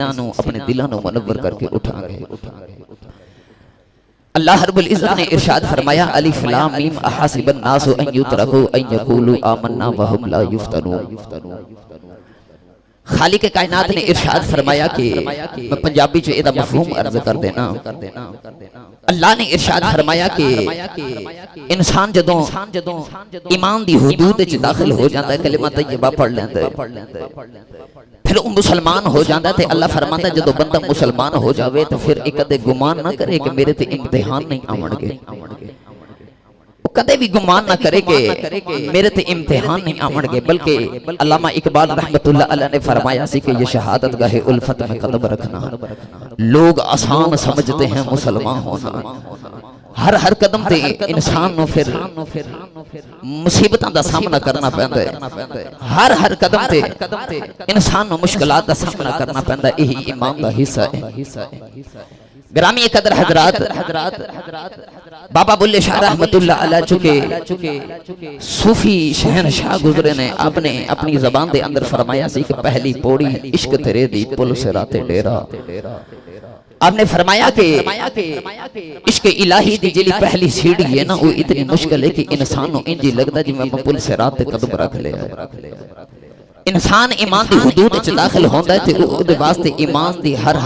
اپنے دلانوں منور کر کے اٹھا گئے۔ اللہ رب العزت نے ارشاد فرمایا الف لام میم احسب الناس ان یترکوا ان یقولوا آمنا وهم لا یفتنون۔ خالق کائنات نے ارشاد فرمایا کہ میں پنجابی جو ایدہ مفہوم عرض کر دینا، اللہ نے ارشاد فرمایا کہ انسان جدوں ایمان دی حدود وچ داخل ہو جاتا ہے، کلمہ طیبہ پڑھ لیتا ہے، پھر وہ مسلمان ہو جاتا ہے، اللہ فرماتا ہے جدوں بندہ مسلمان ہو جاوے تو پھر ایک کدے گمان نہ کرے کہ میرے تے امتحان نہیں آون گے، کدے بھی گمان نہ کرے کہ میرے تے امتحان نہیں آمن گے، بلکہ علامہ اقبال رحمت اللہ علیہ نے فرمایا سی کہ یہ شہادت گاہ الفت میں قدم رکھنا، لوگ آسان سمجھتے ہیں مسلمان ہونا، ہر قدم تے انسان نو پھر مصیبتاں دا سامنا کرنا پیندا ہے، ہر قدم تے انسان نو مشکلات دا سامنا کرنا پیندا ہے، یہی ایمان دا حصہ ہے۔ گرامی قدر حضرات، بابا بلے شاہ رحمت اللہ علیہ چکے صوفی شہنشاہ گزرے نے اپنی زبان دے اندر فرمایا سی کہ پہلی پوڑی عشق تیرے دی پل سے راتے ڈیرا۔ آپ نے فرمایا کہ عشق الہی دی جلی پہلی سیڑھی ہے نا، وہ اتنی مشکل ہے کہ انسان نو انجی لگتا جی میں پل سے راتے قدم رکھ لے آئے۔ انسان ایمان دی حدود وچ داخل ہوندا ہے تے او دے واسطے ایمان دی ہر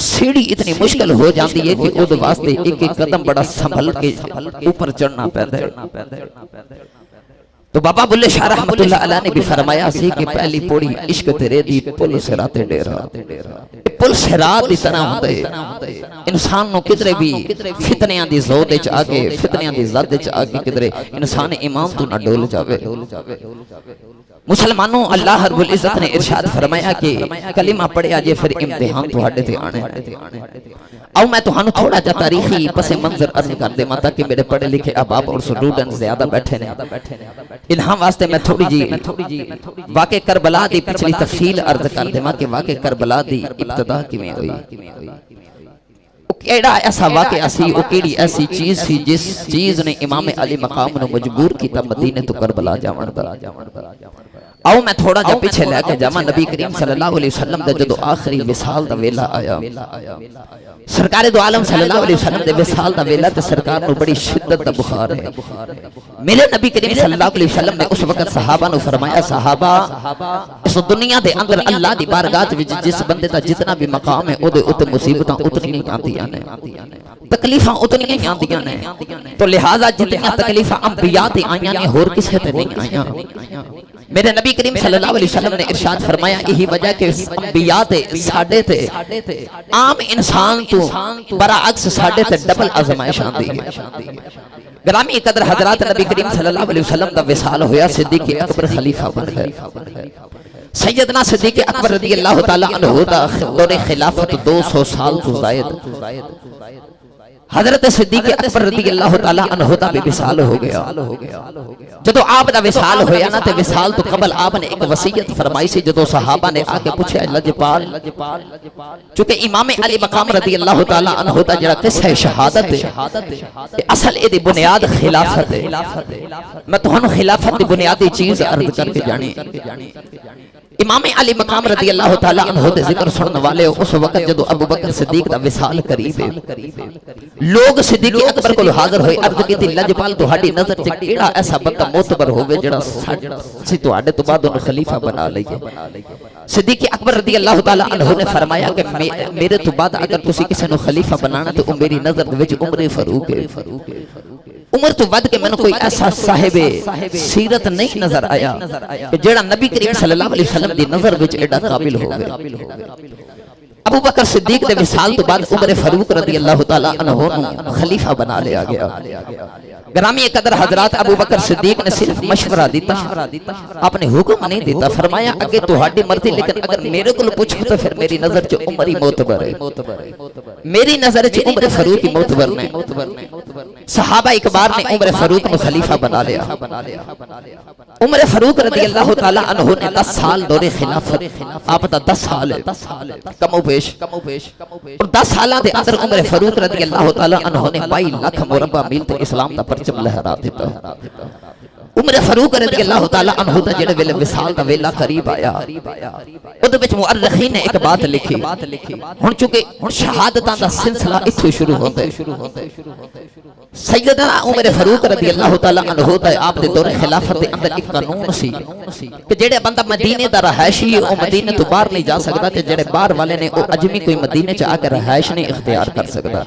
سیڑھی اتنی مشکل ہو جاندی ہے کہ او دے واسطے ایک ایک قدم بڑا سنبھل کے اوپر چڑھنا پیندا ہے۔ تو بابا بلے شاہ رحمت اللہ علیہ نے بھی فرمایا سی کہ پہلی پوڑی عشق تیرے دی پل صراط ڈیرا، پل صراط دی طرح ہوندا ہے، انسان نو کدرے بھی فتنیاں دی زود وچ آ کے فتنیاں دی زد وچ آ کے کدرے انسان ایمان تو نہ ڈول جاوے۔ مسلمانوں اللہ رب العزت نے ارشاد فرمایا کہ کلمہ پڑھیا جے پھر امتحان تہاڈے تے آنے۔ او میں تہانوں تھوڑا جا تاریخی پس منظر عرض کر دے ماں تاکہ میرے پڑھے لکھے احباب اور اسٹوڈنٹ زیادہ بیٹھے نے، انہاں واسطے میں تھوڑی جی واقع کربلا دی پچھلی تفصیل عرض کر دے ماں کہ واقع کربلا دی ابتدا کیویں ہوئی، کیڑا ایسا واقعہ سی، او کیڑی ایسی چیز سی جس چیز نے امام علی مقام نو مجبور کیتا مدینے تو کربلا جاون دا۔ آؤ میں تھوڑا جا پیچھے لے کے جاواں، نبی کریم صلی اللہ علیہ وسلم دے جدو آخری وصال دا ویلا آیا، سرکار دو عالم صلی اللہ علیہ وسلم دے وصال دا ویلا تے سرکار نو بڑی شدت دا بخار ہے۔ میرے نبی کریم صلی اللہ علیہ وسلم نے اس وقت صحابہ نو فرمایا صحابہ اس دنیا دے اندر اللہ دی بارگاہ وچ جس بندے دا جتنا بھی مقام ہے او دے اوتے مصیبتاں اتنی ہی آندیاں نے، تکلیفاں اتنی ہی آندیاں نے، تو لہذا جتنی تکلیفاں انبیاء تے آئیاں نے ہور کسے تے نہیں آئیاں۔ میرے نبی کریم صلی اللہ علیہ وسلم نے ارشاد فرمایا یہی وجہ کہ انبیاء تے ساڈے تے عام انسان تو برعکس ساڈے تے ڈبل آزمائش آندی ہے۔ گرامی قدر حضرات نبی کریم صلی اللہ علیہ وسلم دا وصال ہویا، صدیق اکبر خلیفہ بن گئے، سیدنا صدیق اکبر رضی اللہ تعالی عنہ دا دور خلافت 200 سال تو زائد، حضرت صدیق اکبر رضی اللہ تعالی عنہ دا بھی وصال ہو گیا۔ جدو آپ دا وصال ہویا نا تے وصال تو قبل آپ نے ایک وصیت فرمائی سی، جدو صحابہ نے آکے پوچھا لجپال چونکہ امام علی مقام رضی اللہ تعالی عنہ دا جڑا قصہ شہادت ہے اصل اے دی بنیاد خلافت ہے، میں تہانوں خلافت دی بنیادی چیز عرض کر کے جانی۔ امام علی مقام رضی اللہ تعالی عنہ دے ذکر سننے والے اس وقت جدو ابو بکر صدیق دا وصال قریب ہے، لوگ صدیق اکبر کو حاضر ہوئے، عرض کی تھی لجپال تہاڈی نظر چ کیڑا ایسا بندہ معتبر ہوئے جڑا سی تہاڈے تو بعد انہوں خلیفہ بنا لئیے۔ صدیق اکبر رضی اللہ تعالی عنہ نے فرمایا کہ میرے تو بعد اگر کسی کسی نو خلیفہ بنانا تو میری نظر وچ عمر فاروق ہے، عمر تو ود کے میں نے کوئی ایسا صاحب سیرت نہیں نظر آیا کہ جڑا نبی کریم صلی اللہ علیہ وسلم دی نظر وچ ایڈا قابل ہو گئے۔ ابو بکر صدیق دے وصال تو بعد عمر فاروق رضی اللہ تعالی عنہ نو خلیفہ بنا لیا گیا۔ گرامی قدر حضرات ابو بکر صدیق نے صرف مشورہ دیتا، آپ نے حکم نہیں دیتا، فرمایا اگے تہاڈی مرضی لیکن اگر میرے کو پوچھو تو پھر میری نظر چ عمر ہی معتبر ہے، میری نظر چ عمر فاروق ہی معتبر نے۔ صحابہ اکبار نے عمر فاروق کو خلیفہ بنا لیا۔ عمر فاروق رضی اللہ تعالی عنہ نے 10 سال دور خلافت، آپ تا 10 سال ہے کم و بیش، اور 10 سالہ دے اندر عمر فاروق رضی اللہ تعالی عنہ نے 22 لاکھ مربع میل تے اسلام دا پرچم لہرا دیتا۔ عمر فاروق رضی اللہ تعالی عنہ دا جڑے ویلے وصال دا ویلا قریب آیا اودے وچ مؤرخین نے ایک بات لکھی ہن چونکہ شہادتاں دا سلسلہ اتھوں شروع ہوندا ہے سیدنا عمر فاروق رضی اللہ تعالی عنہ دا آپ دے دور خلافت دے اندر ایک قانون سی کہ جڑے بندہ مدینے دا رہائشی ہے او مدینے تو باہر نہیں جا سکدا تے جڑے باہر والے نے او اجمی کوئی مدینے چ آ کے رہائش نہیں اختیار کر سکدا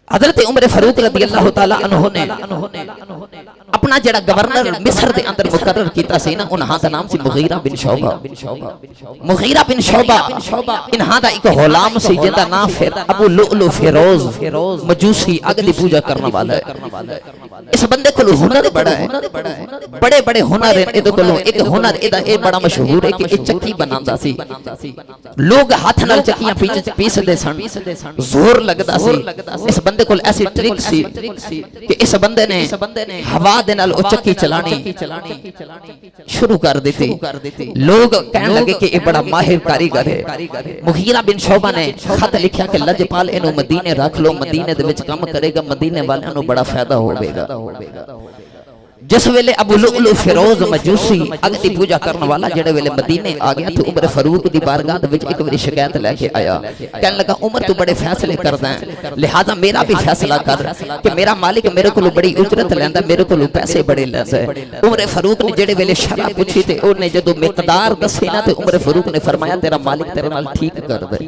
حضرت عمر فاروق رضی اللہ تعالی عنہ نے اپنا جڑا گورنر مصر دے اندر مقرر کیتا سی نا انہاں دا نام سی مغیرہ بن شعبہ مغیرہ بن شعبہ انہاں دا ایک غلام سی جندا نام ابو لؤلؤ فیروز مجوسی اگ دی پوجا کرنے والا ہے اس بندے کو ہنر بڑا ہے بڑے بڑے ہنر ہیں ادھے کو ایک ہنر ادا اے بڑا مشہور ہے کہ اے چکی بناندا سی لوگ ہاتھ نال چکیاں پیس دے سن زور لگدا سی اس بندے کو ایسی ٹرک سی کہ اس بندے نے ہوا دے نال او چکی چلانی شروع کر دیتی لوگ کہنے لگے کہ یہ بڑا ماہر کاریگر ہے مغیرہ بن شعبہ نے خط لکھیا کہ لجپال انہوں مدینے رکھ لو مدینے دے وچ کام کرے گا مدینے والے انہوں بڑا فائدہ ہوئے گا جس ویلے ابو لؤلؤ فیروز مجوسی اگتی پوجا کرنے والا جڑے ویلے مدینے آ گیا تو عمر فاروق دی بارگاہ وچ ایک واری شکایت لے کے آیا کہنے لگا عمر تو بڑے فیصلے کردا ہے لہذا میرا بھی فیصلہ کر کہ میرا مالک میرے کولوں بڑی اجرت لیندا میرے کولوں پیسے بڑے لیندا ہے عمر فاروق نے جڑے ویلے شرح پوچھی تے انہیں جدوں مقدار دسے نا تے عمر فاروق نے فرمایا تیرا مالک تیرے نال ٹھیک کر دے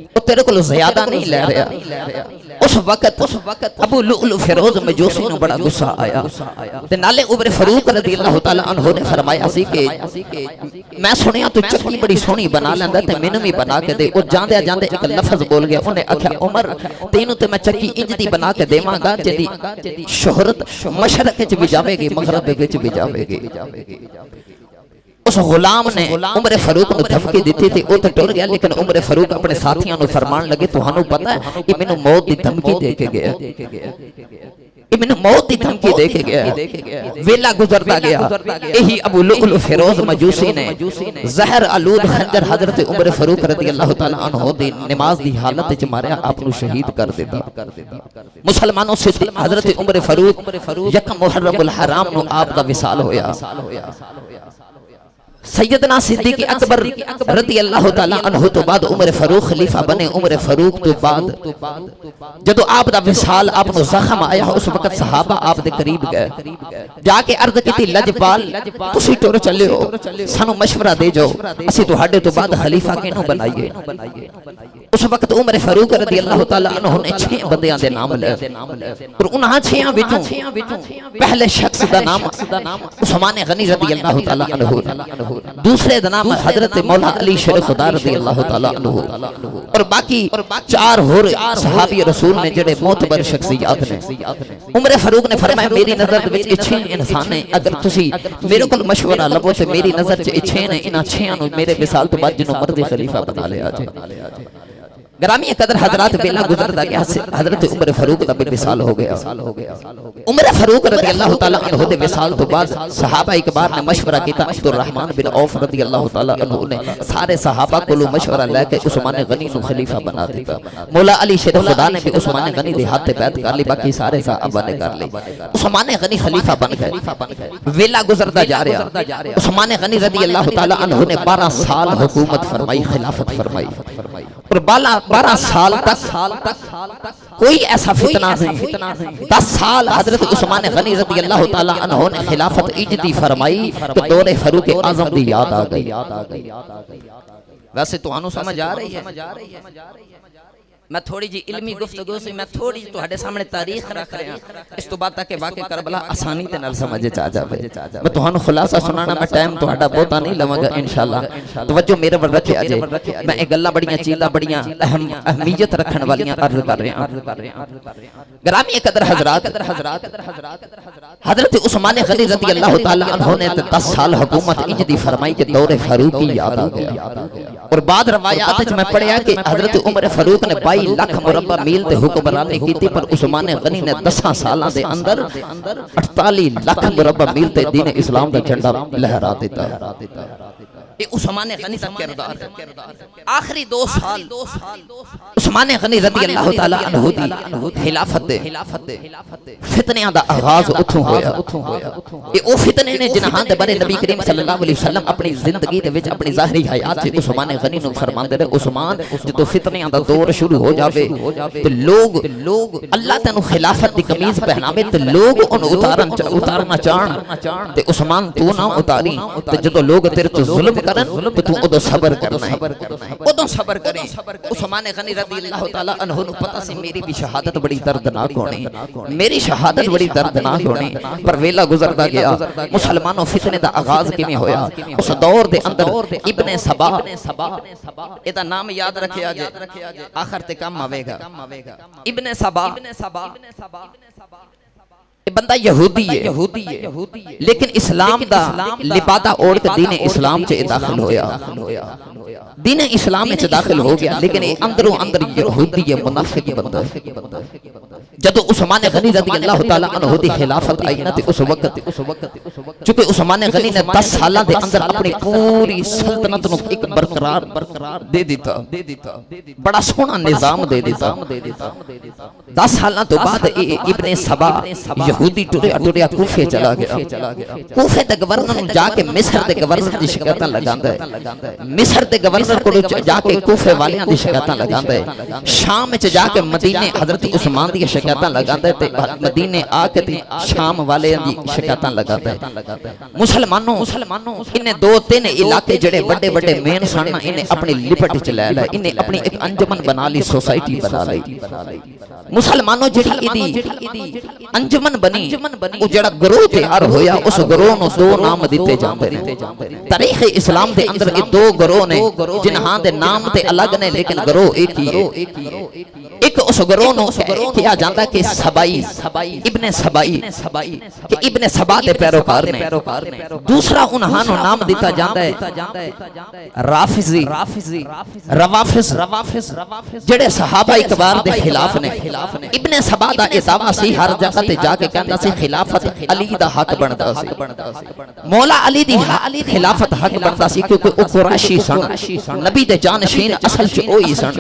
او تیرے کولوں زیادہ نہیں لے رہا اس وقت ابو لؤلؤ فیروز مجوسی نو بڑا غصہ آیا تے نالے عمر فاروق رضی اللہ تعالی عنہ نے فرمایا سی کہ میں سنیا تو چکی بڑی سونی بنا لیندا تے مینوں بھی بنا کے دے او جاندے جاندے ایک لفظ بول گیا انہیں آکھیا عمر تینوں تے میں چکی انج دی بنا کے دیواں گا جدی شہرت مشرق وچ بھی جاوے گی مغرب وچ بھی جاوے گی اس غلام نے عمر فاروق کو دھمکی دیتی تھی وہ تو ٹر گیا لیکن عمر فاروق اپنے ساتھیاں نو فرمان لگے تو ہنو پتہ ہے کہ میں نے موت دی دھمکی دے کے گیا کہ میں نے موت دی دھمکی دے کے گیا ویلا گزرتا گیا یہی ابو لؤلؤ فیروز مجوسی نے زہر آلود خنجر حضرت عمر فاروق رضی اللہ تعالی عنہ دی نماز دی حالت وچ ماریا آپ نو شہید کر دیتا مسلمانوں سے حضرت عمر فاروق یکم محرم الحرام نو آپ دا وصال ہویا سیدنا صدیق اکبر رضی اللہ تعالی عنہ تو بعد عمر فاروق خلیفہ بنے عمر فاروق تو بعد جدو آپ دا وصال آپ نو زخم آیا اس وقت صحابہ آپ دے قریب گئے جا کے عرض کیتی لجپال تسی ٹر چلے ہو سانو مشورہ دے جو اسی تو ہڈے تو بعد خلیفہ کینوں بنائیے اس وقت عمر فاروق رضی اللہ تعالی عنہ نے 6 بندیاں دے نام لے اور انہاں 6 وچوں پہلے شخص دا نام عثمان غنی رضی اللہ تعالی عنہ دوسرے دا نام حضرت مولا علی شیر خدا رضی اللہ تعالی عنہ اور باقی 4 اور صحابی رسول نے جڑے معتبر شخصیات نے عمر فاروق نے فرمایا میری نظر وچ 6 انسان ہیں اگر تسی میرے کول مشورہ لبو تے میری نظر وچ 6 نے انہاں 6 نو میرے وصال تو بعد جنوں مرضی خلیفہ بنا لیا جائے گرامی قدر حضرات بیلا گزرتا گیا حضرت عمر فاروق دا بھی وصال ہو گیا عمر فاروق رضی اللہ تعالی عنہ دے وصال تو بعد صحابہ اکبار نے مشورہ کیتا عبد الرحمن بن عوف رضی اللہ تعالی عنہ نے سارے صحابہ کو مشورہ لے کے عثمان غنی کو خلیفہ بنا دیتا مولا علی شیر خدا نے بھی عثمان غنی دے ہاتھ بیعت کر لی باقی سارے صحابہ نے کر لی عثمان غنی خلیفہ بن گئے ویلا گزرتا جا رہا عثمان غنی رضی اللہ تعالی عنہ نے 12 سال حکومت فرمائی خلافت فرمائی اور 12 سال تک کوئی ایسا فتنہ نہیں 10 سال حضرت عثمان غنی رضی اللہ تعالی عنہ نے خلافت اجدی فرمائی تو دور فاروق اعظم دی یاد آ گئی ویسے تو انو سمجھ آ رہی ہے میں تھوڑی جی علمی گفتگو سے میں تھوڑی جی تہاڈے سامنے تاریخ رکھ رہا ہوں اس تو بعد تک کہ واقع کربلا آسانی تے نال سمجھ چا جاوے میں تہانوں خلاصہ سنانا میں ٹائم تہاڈا بہتا نہیں لواں گا انشاءاللہ توجہ میرے ور رکھیا جے میں اے گلاں بڑیاں چیزاں بڑیاں اہمیت رکھن والیاں عرض کر رہا ہوں گرامی قدر حضرات حضرت عثمان غنی رضی اللہ تعالی عنہ نے 10 سال حکومت انج دی فرمائی کہ دور فاروقی یاد آ گیا اور بعد روایات وچ میں پڑھیا کہ حضرت عمر فاروق نے 22 لاکھ مربع میل تے حکمرانی کیتی پر عثمان غنی نے 10 سالاں دے اندر 48 لاکھ مربع میل تے دین اسلام دا جھنڈا لہرا دیتا یہ عثمان غنی کا کردار ہے۔ آخری 2 سال عثمان غنی رضی اللہ تعالی عنہ دی خلافت دے فتنیاں دا آغاز اتھوں ہویا۔ یہ او فتنے نے جنہاں دے بارے نبی کریم صلی اللہ علیہ وسلم اپنی زندگی دے وچ اپنی ظاہری حیات سے عثمان غنی نو فرماندے رہے عثمان جدو فتنیاں دا دور شروع ہو جاوے تے لوگ اللہ تینو خلافت دی قمیض پہناوے تے لوگ ان اتارنا چاہن تے عثمان تو نہ اتاری تے جدو لوگ تیرے تو ظلم کرن تے تو ادو صبر کرنا ہے، ادو صبر کریں۔ عثمان غنی رضی اللہ تعالی عنہ نو پتہ سی میری بھی شہادت بڑی دردناک ہونی، میری شہادت بڑی دردناک ہونی، پر ویلا گزرتا گیا۔ مسلمانوں فتنے دا آغاز کیویں ہویا؟ اس دور دے اندر ابن سبا، ادا نام یاد رکھیا جے آخر تے کم آوے گا، ابن سبا بندہ یہودی ہے لیکن اسلام دا لبادہ اوڑ کے دین اسلام چے داخل ہویا، دین اسلام چے داخل ہو گیا لیکن اندروں اندر یہودی ہے، منافق بندہ ہے۔ جدو عثمان غنی رضی اللہ تعالیٰ عنہ دی خلافت آئی نا تے اس وقت چونکہ عثمان غنی نے 10 سالہ دے اندر اپنی پوری سلطنت نو ایک برقرار دے دیتا، بڑا سونا نظام دے دیتا۔ 10 سالہ تو بعد ابن سبا یہودی ٹوڑیا کوفے چلا گیا، کوفے دے گورنر جا کے مصر دے گورنر دی شکایتاں لگاندا ہے، مصر دے گورنر کو جا کے کوفے والیاں دی شکایتاں لگاندا ہے، شام وچ جا کے مدینے حضرت عثمان دی شکایتاں لگاندا ہے تے مدینے آ کے شام والیاں دی شکایتاں لگاندا ہے۔ مسلمانوں انہیں 2-3 علاقے جڑے بڑے بڑے مین سن انہیں اپنی لپٹ چ لے لے، انہیں اپنی ایک انجمن بنا لی، سوسائٹی بنا لی۔ مسلمانوں جڑی ایدی انجمن بنی وہ جڑا گروہ تیار ہویا اس گروہ نو 2 نام دیتے جاندے نے۔ تاریخ اسلام دے اندر یہ 2 گروہ نے جنہاں دے نام تے الگ نے لیکن گروہ ایک ہی ہے۔ ایک اس گروہ نو کیا جاندہ کہ سبائی، ابن سبائی کہ ابن سبا دے پیروکار نے۔ دوسرا انہاں نو نام دیتا جاندہ ہے رافضی، روافظ جڑے صحابہ اکبار دے خلاف نے۔ ابن سبا دا اتاوہ سی ہر جگہ تے جا کے کہندا سی خلافت علی دا حق بندا سی، مولا علی دی خلافت حق بندا سی کیونکہ او قریشی سن، نبی دے جانشین اصل چ اوہی سن۔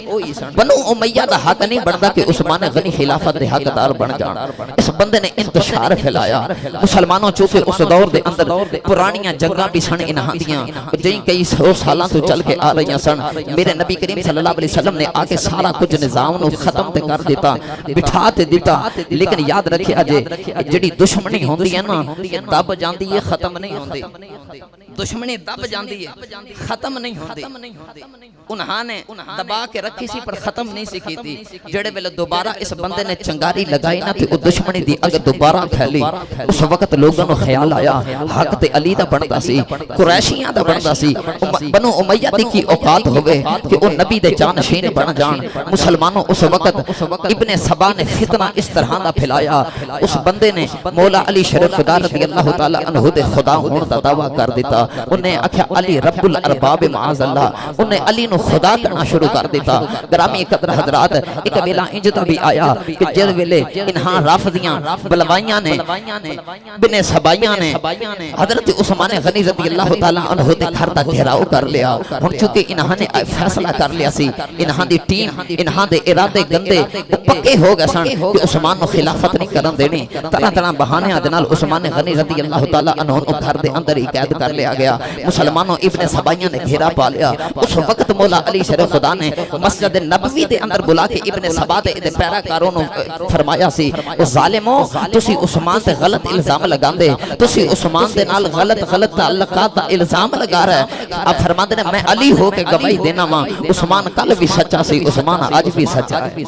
بنو امیہ دا حق نہیں بندا کہ عثمان غنی خلافت دے حقدار بن جان۔ اس بندے نے انتشار پھیلایا۔ مسلمانوں چونکہ اس دور دے اندر پرانیاں جنگاں بھی سن انہاں دیاں جیں کئی 100 سالاں تو چل کے آ رہی سن۔ میرے نبی کریم صلی اللہ علیہ وسلم نے آ کے سارا کچھ نظام نو ختم تے کر دیتا، بٹھا تے دیتا، لیکن یاد رکھیا جے جڑی دشمنی ہوندی ہے نا دب جاندی ہے، ختم نہیں ہوندی۔ دشمنی دب جاندی ہے، ختم نہیں ہوندی۔ انہاں نے دبا کے رکھی سی پر ختم نہیں سی کیتی۔ جڑے ویلے دوبارہ اس بندے نے چنگاری لگائی نا تے او دشمنی دی اگ دوبارہ پھیلی۔ اس وقت لوگوں نو خیال آیا حق تے علی دا بندا سی، قریشیاں دا بندا سی، بنو امیہ دی کی اوقات ہوئے کہ او نبی دے جانشین بن جان۔ مسلمانوں اس وقت ابن سبا نے فتنہ اس طرح دا پھیلایا، اس بندے نے مولا علی شریف خدا رضی اللہ تعالی عنہ دے خدا ہون دا دعویٰ کر دیتا۔ انہیں آکھیا علی رب الارباب معاذ اللہ، انہیں علی نو خدا کرنا شروع کر دیتا۔ گرامی قدر حضرات ایک ویلا انجتا بھی آیا کہ جد ویلے انہاں رافضیاں بلوائیاں نے بن سبائیاں نے حضرت عثمان غنی رضی اللہ تعالی عنہ دے گھر دا گھیراؤ کر لیا۔ ہن چونکہ انہاں نے فیصلہ کر لیا سی، انہاں دی ٹیم انہاں دے ارادے گندے پکے ہو گئے سن کہ عثمان نو خلافت نہیں کرن دینی۔ طرح طرح بہانیاں دے نال عثمان غنی رضی اللہ تعالی عنہ نو گھر دے اندر ہی قید کر لیا گیا۔ مسلمانوں ابن سبائیاں نے گھیرا پا لیا۔ اس وقت مولا علی شریف خدا نے مسجد نبوی دے اندر بلا کے ابن سبا دے پیراکاروں نو فرمایا سی او ظالمو تسی عثمان تے غلط الزام لگاندے، تسی عثمان دے نال غلط تعلقات دا الزام لگا رہے۔ اب فرماندے نے میں علی ہو کے گواہی دینا وا عثمان کل بھی سچا سی، عثمان آج بھی سچا ہے،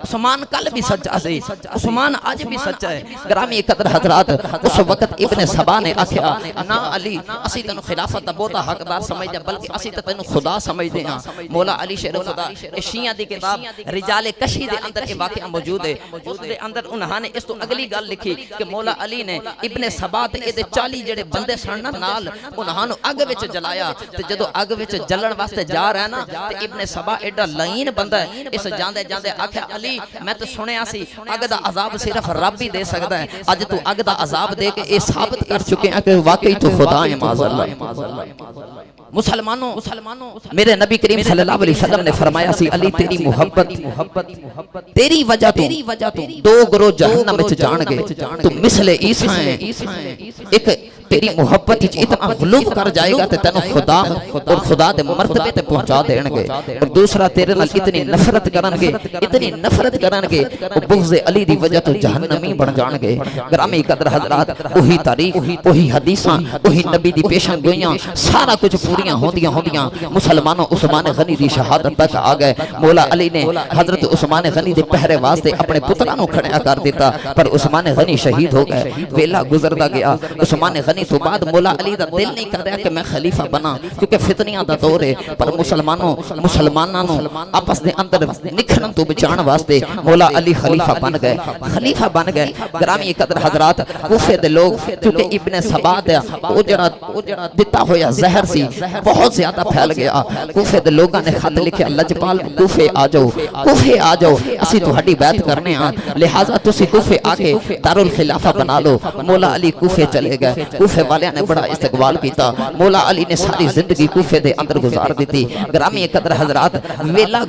عثمان کل بھی سچا سی، عثمان آج بھی سچا ہے۔ گرامی قدر حضرات اس وقت ابن سبا نے آکھیا نا علی اسی تینو خلافت دا بہتا حقدار سمجھدے بلکہ اسی تے تینو خدا سمجھدے ہاں۔ مولا علی شیر خدا شیعہ دی کتاب رجال کشی دے اندر یہ واقعہ موجود ہے۔ اس دے اندر انہاں نے اس تو اگلی گل لکھی کہ مولا علی نے ابن سبا تے اے دے 40 جڑے بندے سن نال انہاں نو اگ وچ جلایا تے جدو اگ وچ جلن واسطے جا رہا نا تے ابن سبا ایڈا لعین بندہ ہے، اس جاندے جاندے آکھیا علی میں تو سنیا سی اگ دا عذاب صرف رب ہی دے سکدا ہے، اج تو اگ دا عذاب دے کے اے ثابت کر چکے ہیں کہ واقعی تو خدا ہے معاذ اللہ۔ مسلمانوں میرے نبی کریم صلی اللہ علیہ وسلم نے فرمایا سی علی تیری محبت تیری وجہ تو دو گروہ جہنم وچ جان گے تو مثل عیسیٰ ہیں ایک تیری محبت اتنا غلوب کر جائے گا تے تینوں خدا اور خدا دے مرتبے تے پہنچا دین گے اور دوسرا تیرے نال اتنی نفرت کرن گے وہ بغض علی دی وجہ تو جہنمی بن جان گے گرامی قدر حضرات وہی تاریخ وہی حدیثاں وہی نبی دی پیشن گوئیاں سارا کچھ پوریاں ہوندیاں مسلمانوں عثمان غنی دی شہادت تک آ گئے مولا علی نے حضرت عثمان غنی دے پہرے واسطے اپنے پتراں نو کھڑا کر دیتا پر عثمان غنی شہید ہو گئے ویلا گزردا گیا عثمان غنی تو بعد مولا علی دا دل نہیں کر رہا کہ میں خلیفہ بنا کیونکہ فتنیاں دا دور ہے پر مسلمانوں آپس دے اندر نکھڑن تو بچان واسطے مولا علی خلیفہ بن گئے گرامی قدر حضرات کوفے دے لوگ کیونکہ ابن سبا دا او جڑا دتا ہویا زہر سی بہت زیادہ پھیل گیا کوفے دے لوگاں نے خط لکھیا لجپال کوفے آ جاؤ اسی تہاڈی بیعت کرنے ہاں لہذا تسی کوفے آ کے دارالخلافہ بنا لو مولا علی کوفے چلے گئے کوفے والیاں نے بڑا استقبال کیتا مولا علی نے ساری زندگی کوفے دے اندر گزار دیتی گرامی قدر حضرات ویلا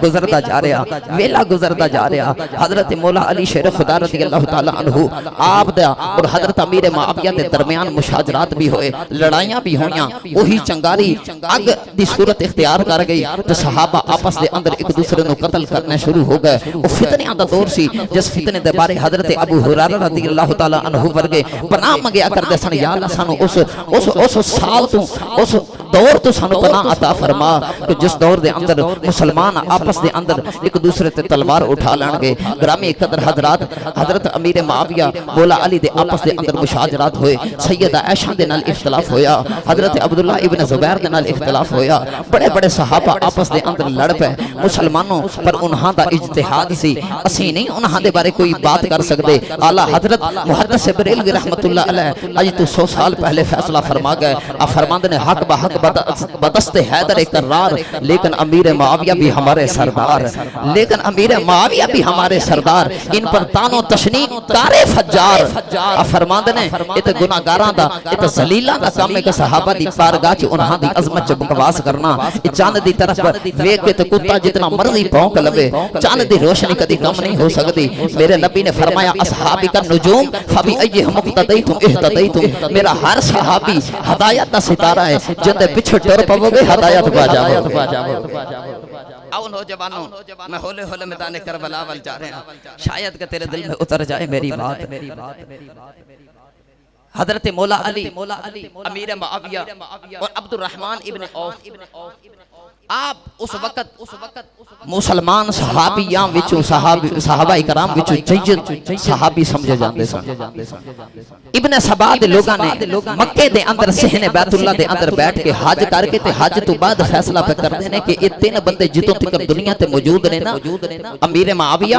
گزردا جا رہا حضرت مولا علی شیر خدا رضی اللہ تعالی عنہ آپ دا اور حضرت امیر معاویہ دے درمیان مشاجرات بھی ہوئے لڑائیاں بھی ہویاں وہی چنگاری اگ دی صورت اختیار کر گئی تو صحابہ آپس دے اندر ایک دوسرے نو قتل کرنے شروع ہو گئے وہ فتنیاں دا دور سی جس فتنے دے بارے حضرت ابو ہریرہ رضی اللہ تعالی عنہ ورگے پناہ منگیا کردے سن یا اللہ سانو اس سال تو اس دور تو سانو پناہ عطا فرما کہ جس دور دے اندر مسلمان آپس دے اندر ایک دوسرے تے تلوار اٹھا لین گے گرامی قدر حضرات حضرت امیر معاویہ مولا علی دے آپس دے اندر مشاجرات ہوئے سیدہ عائشہ دے نال اختلاف ہویا حضرت عبداللہ ابن زبیر دے نال اختلاف ہویا بڑے صحابہ آپس دے اندر لڑ پے مسلمانوں پر انہاں دا اجتہاد سی اسی نہیں انہاں دے بارے کوئی بات کر سکدے اعلی حضرت محدث بریلوی رحمت اللہ علیہ اج تو 100 سال پہلے فیصلہ فرما گئے آپ فرماند نے حق بحق بدست حیدر کرار لیکن امیر معاویہ بھی ہمارے سردار ان پر تانو تشنیق کارے فجار آپ فرماند نے ایت گناہگاراں دا ایت ذلیلاں دا کام ہے کہ صحابہ دی بارگاہ چ انہاں دی عظمت چ بکواس کرنا چاند دی طرف ویکھ کے تے کتا جتنا مرضی بھونک لوے چاند دی روشنی کدی کم نہیں ہو سکتی میرے نبی نے فرمایا اصحابی کا نجوم فبی ایہم اقتدیتم اہتدیتم میرا ہر صحابی ہدایت دا ستارہ ہے جن دے پیچھے ٹر پاو گے ہدایت پا جاؤ آؤ نوجوانوں میں ہولے میدان کربلا وال جا رہے ہیں شاید کہ تیرے دل میں اتر جائے میری بات حضرت مولا علی امیر معاویہ اور عبد الرحمن ابن عوف آپ اس وقت مسلمان صحابیاں وچوں صحابہ کرام وچوں جید صحابی سمجھے جاندے سن ابن سبا دے لوگاں نے مکے دے اندر صحن بیت اللہ دے اندر بیٹھ کے حج کر کے تے حج تو بعد فیصلہ پہ کردے نے کہ یہ تین بندے جتوں تک دنیا تے موجود نے نا امیر معاویہ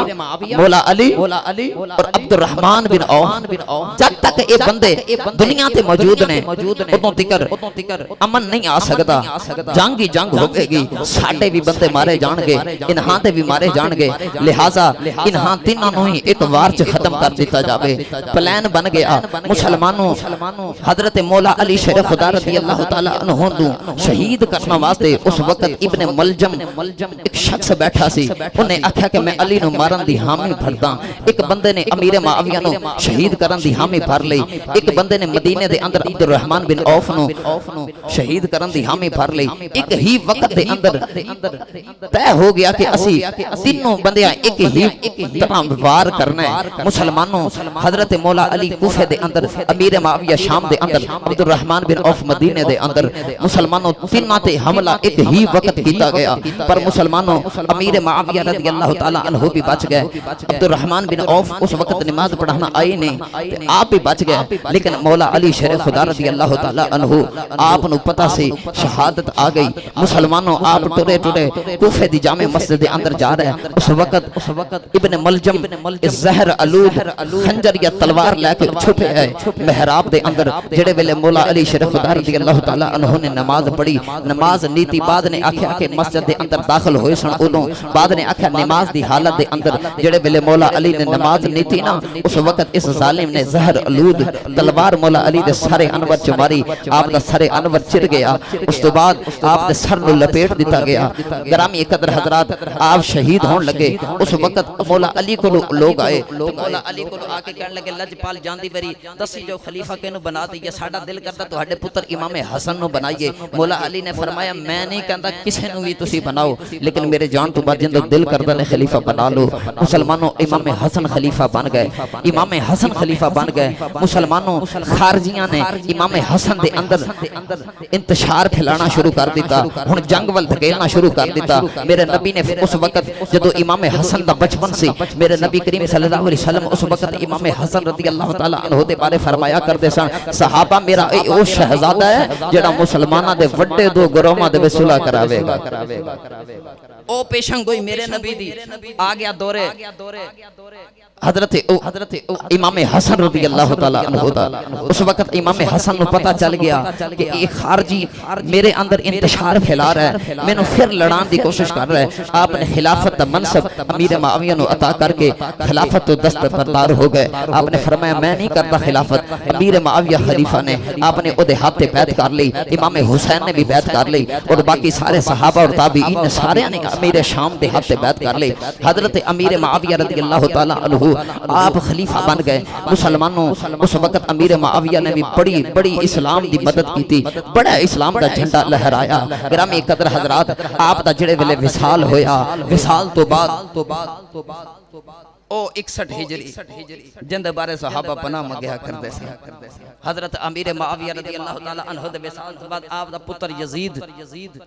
مولا علی اور عبد الرحمن بن عوف جب تک یہ بندے دنیا تے موجود نے ادوں تک امن نہیں آ سکتا جنگ ہی جنگ ہوے گی ساڈے بھی بندے مارے جان گے انہاں تے بھی مارے جان گے لہذا انہاں تینوں نوں ہی ایک وار چ ختم کر دیتا جاوے پلان بن گیا مسلمانوں حضرت مولا علی شیر خدا رضی اللہ تعالی عنہ نو شہید کرنا واسطے اس وقت ابن ملجم ایک شخص بیٹھا سی انہیں آکھیا کہ میں علی نو مارن دی حامی بھردا ایک بندے نے امیر معاویہ نو شہید کرن دی حامی بھر لئی ایک بندے نے مدینے دے اندر عبد الرحمن بن عوف نو شہید کرن دی حامی بھر لئی ایک ہی وقت دے اندر طے ہو گیا کہ اسی تینوں بندیاں ایک ہی طرح وار کرنا ہے مسلمانوں حضرت مولا علی کوفے دے اندر امیر معاویہ شام دے اندر عبد الرحمن بن عوف مدینے دے اندر مسلمانوں تینوں تے حملہ ایک ہی وقت کیتا گیا پر مسلمانوں امیر معاویہ رضی اللہ تعالی عنہ بھی بچ گئے عبد الرحمن بن عوف اس وقت نماز پڑھانا آئے نہیں آپ بھی بچ گئے لیکن مولا علی شیر خدا رضی اللہ تعالی عنہ آپ نو پتہ سے شہادت آ گئی مسلمانوں آپ ٹرے کوفے دی جامع مسجد اندر جا رہا ہے، اس وقت ابن ملجم زہر علود خنجر یا تلوار لے کے چھپے ہے محراب دے اندر. جڑے ویلے مولا علی شریف خدا رضی اللہ تعالی عنہ نے نماز پڑھی، نماز نیتی بعد نے آکھیا کہ مسجد دے اندر داخل ہوئے سن ادوں بعد نے آکھیا نماز دی حالت دے اندر جڑے ویلے مولا علی نے نماز نیتی نا اس وقت اس ظالم نے زہر علود تلوار مولا علی دے سارے انور چ ماری، آپ دا سارے انور چر گیا. اس تو بعد آپ دے سر نو لپیٹ دیتا گیا. گرامی قدر حضرات آپ شہید ہون لگے. اس وقت مولا علی کو لوگ آئے، مولا علی کو آ کے کہنے لگے لجپال جاندی وری دسی جو خلیفہ کینو بنا دئیے، ساڈا دل کردا تہاڈے پتر امام حسن نو بنائیے. مولا علی نے فرمایا میں نہیں کہندا کسے نو بھی تسی بناؤ، لیکن میرے جان تو بعد جندو دل کردا نے خلیفہ بنا لو. مسلمانوں امام حسن خلیفہ بن گئے، امام حسن خلیفہ بن گئے. مسلمانوں خارجیاں نے امام حسن دے اندر انتشار پھیلانا شروع کر دیتا، ہن جنگ ول دھکیلنا شروع کر دیتا. میرے نبی نے اس وقت جدو امام حسن دا بچپن سی، میرے نبی کریم صلی اللہ علیہ وسلم اس وقت امام حسن رضی اللہ تعالی عنہ دے بارے فرمایا کرتے سن صحابہ میرا اے او شہزادہ ہے جڑا مسلماناں دے وڈے دو گروہاں دے صلح کراوے گا. او پیشن گوئی میرے نبی دی آ گیا دورے حضرت امام حسن رضی اللہ تعالی عنہ دا. اس وقت امام حسن نو پتہ چل گیا کہ ایک خارجی میرے اندر انتشار پھیلا رہا ہے، میں نو پھر لڑان دی کوشش کر رہا ہے. آپ نے خلافت دا منصب امیر معاویہ نو عطا کر کے خلافت تو دست بردار ہو گئے. آپ نے فرمایا میں نہیں کرتا خلافت. امیر معاویہ خلیفہ نے آپ نے اودے ہاتھ تے بیعت کر لی، امام حسین نے بھی بیعت کر لی اور باقی سارے صحابہ اور تابعین نے سارے نے امیر شام دے ہاتھ تے بیعت کر لی. حضرت امیر معاویہ رضی اللہ تعالی عنہ آپ خلیفہ بن گئے. مسلمانوں اس وقت امیر معاویہ نے بھی بڑی اسلام دی مدد کی تھی، بڑا اسلام دا جھنڈا لہرایا. گرامی قدر حضرات آپ دا جڑے ویلے وصال ہویا، وصال تو بعد او 61 ہجری جند بارے صحابہ پناہ مگیا کردے سے. حضرت امیر معاویہ رضی اللہ تعالی عنہ دے وصال تو بعد آپ دا پتر یزید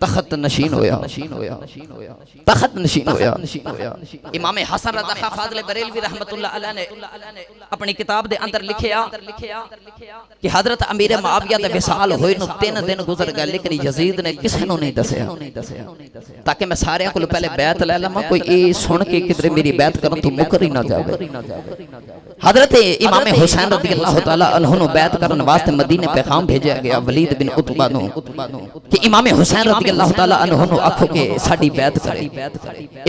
تخت نشین ہویا، تخت نشین ہویا. امام حسن رضا خان فاضل بریلوی رحمت اللہ علیہ نے اپنی کتاب دے اندر لکھیا کہ حضرت امیر معاویہ دے وصال ہوئے نو 3 دن گزر گئے لیکن یزید نے کسے نو نہیں دسیا تاکہ میں سارے کو پہلے بیعت لے لما کوئی اے سن کے کدھر میری بیعت کرن تو مکر نہ جاوے. حضرت امام حسین رضی اللہ تعالی عنہ نو بیعت کرن واسطے مدینے پیغام بھیجا گیا ولید بن عتبہ نو کہ امام حسین رضی اللہ تعالی عنہ نو آکھو کہ ساڈی بیعت کرے.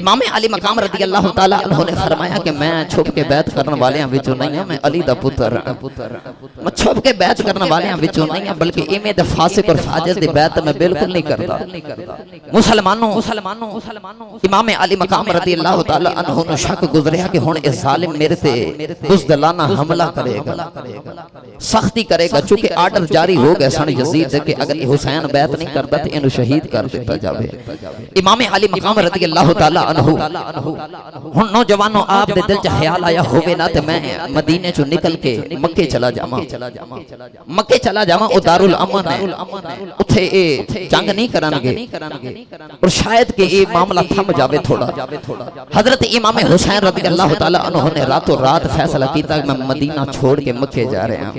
امام علی مقام رضی اللہ تعالی عنہ نے فرمایا کہ میں چھپ کے بیعت کرن والیاں وچوں نہیں ہوں، میں علی دا پتر ہاں، میں چھپ کے بیعت کرن والیاں وچوں نہیں ہوں بلکہ ایویں دے فاسق اور فاجر دی بیعت میں بالکل نہیں کرتا. مسلمانوں امام علی مقام رضی اللہ تعالی عنہ نو شک گزریا کہ ہن اس ظالم میرے تے بزدلانہ حملہ کرے گا، سختی کرے گا. چونکہ آرڈر جاری ہو گئے سن یزید کہ اگر حسین بیعت نہیں کرتا تو انہوں شہید کر دیتا جاوے. امام علی مقام رضی اللہ تعالی عنہ ہن نوجوانوں آپ دے دل چ خیال آیا ہوگے نا تے میں مدینے چوں نکل کے مکے چلا جاواں، مکے چلا جاواں. او دارالامن ہے، اوتھے اے جنگ نہیں کرن گے اور شاید کہ اے معاملہ تھم جاوے تھوڑا. حضرت امام حسین رضی اللہ تعالی عنہ نے راتوں رات فیصلہ کیتا کہ میں مدینہ چھوڑ کے مکے جا رہے ہیں،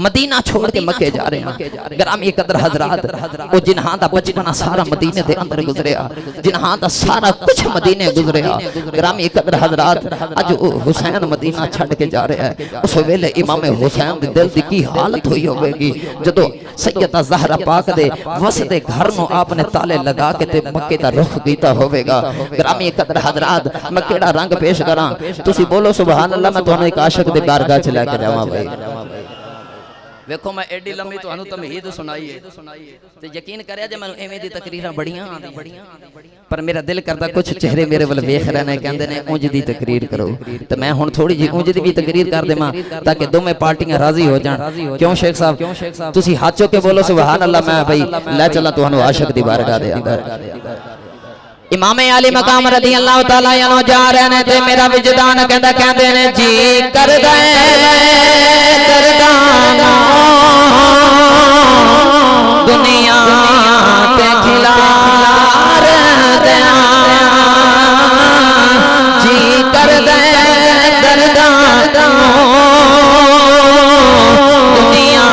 مدینہ چھوڑ کے مکے جا رہے ہیں. گرامی قدر حضرات او جنہاں دا بچپنا سارا مدینے دے اندر گزریا، جنہاں دا سارا کچھ مدینے گزریا. گرامی قدر حضرات اج حسین مدینہ چھڑ کے جا رہا ہے. اس ویلے امام حسین دے دل دی کی حالت ہوئی ہوئے گی جدو سیدہ زہرا پاک دے وسط گھر نو آپ نے تالے لگا کے تے مکے دا رخ کیتا ہوئے گا. گرامی قدر حضرات میں کیڑا رنگ پیش کراں، تسی بولو سبحان اللہ. میں تانوں ایک عاشق دے بارگاہ چ لے کے جاواں بھائی. ویکھو میں ایڈی لمبی تانوں تمہید سنائی ہے تے یقین کریا جے مینوں ایویں دی تقریراں بڑیاں پر میرا دل کردا کچھ چہرے میرے ول ویکھ رہے نے کہندے نے اونج دی تقریر کرو تے میں ہن تھوڑی جی اونج دی بھی تقریر کر دیواں تاکہ دوویں پارٹیاں راضی ہو جان. کیوں شیخ صاحب تسی ہاتھ چو کے بولو سبحان اللہ. میں بھائی لے چلا تانوں عاشق دی بارگاہ دے اندر. امام علی مقام رضی اللہ تعالی عنہ جا رہے نے تے میرا وجدان کہندا کہندے نے جی کر گئے کردانا دنیا تے کھلا دیاں جی کر گئے کردانا دنیا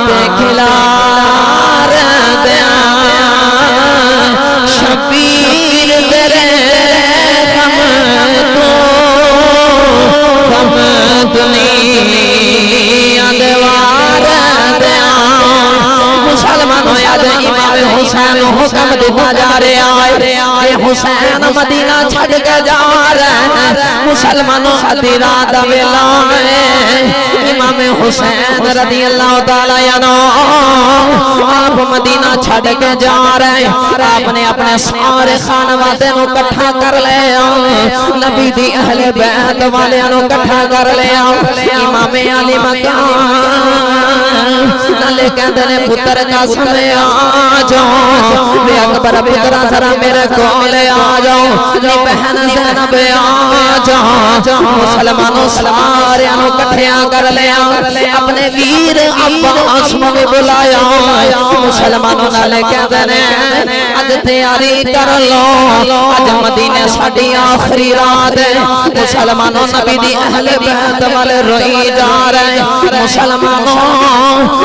تے کھلا دیاں شبیر بنتا جا رہا ہے حسین مدینہ چھڑ کے جا رہے ہیں مسلمانوں ادھی رات ویلا ہے امام حسین رضی اللہ تعالی عنہ آپ مدینہ چھڑ کے جا رہے ہیں آپ نے اپنے سارے خانوادے نو کٹھا کر لیا نبی دی اہل بیت والے نو کٹھا کر لیا امام علی مقام نالے کہندے نے پتر قاسم آ جاؤ بے اکبر پترا ذرا میرے کولے آ جاؤ نی بہن زینب آ جاؤ مسلمانوں سارے نو کٹھیا کر لیا اپنے ویر عباس نو بھی بلایا مسلمانوں نالے کہندے نے اج تیاری کر لو اج مدینے ساڈی آخری رات ہے مسلمانوں نبی دی اہل بیت والے روئی جا رہے مسلمانوں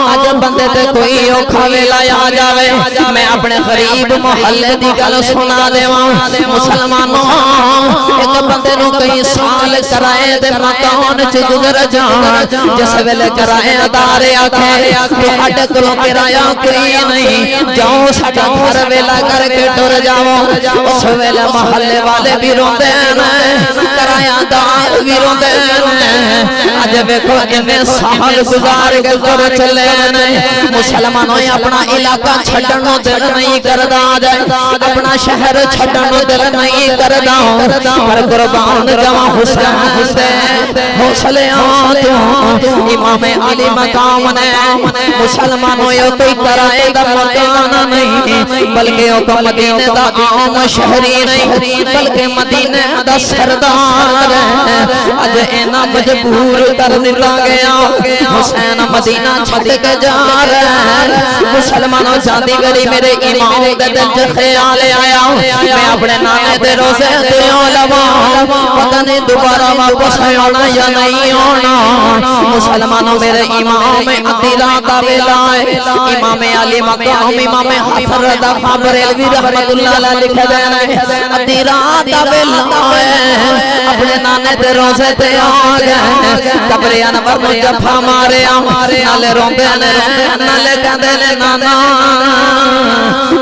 اج بندے تے کوئی اوکھا ویلا آ جاوے میں اپنے غریب محلے دی گل سنا دیواں مسلمانوں ایک بندے نو کئی سال کرائے دے مکان چ گزر جان جس ویلے کرائے ادارے آکھے تہاڈے کولوں کرایہ کوئی نہیں جاؤ ساڈا گھر ویلا کر کے ٹر جاؤ اس ویلے محلے والے بھی روندے نے کرایہ دار بھی روندے نے اج ویکھو کنے سال گزار کے ٹر چلے نے مسلمانوں اپنا علاقہ چھڈن نو دل نہیں کردا اپنا شہر چھڈن نو دل نہیں کردا پر قربان جاواں حسین دے حوصلیاں تو امام علی مقام نے مسلمانوں یہ کوئی کرائے دا مکان نہیں بلکہ وہ مدینے دا عام شہری نہیں بلکہ مدینے دا سردار ہے اج اینا مجبور کر دتا گیا حسین مدینہ چھڈ کے جا رہا ہے مسلمانوں جاندی گری میرے امام دے دل چ خیال آیا میں اپنے نانے دے روزے تے لواں پتہ نہیں دوبارہ واپس آنا یا نہیں آنا مسلمانوں میرے امام ادھی رات دا ویلا ہے امام علی مقام امام حسن رضا بریلوی رحمت اللہ علیہ لکھ دے ادھی رات دا ویلا ہے اپنے نانے دے روزے تے آ گئے قبر انور نو جفا ماریا نالے روندے نے نالے کہندے نے نانا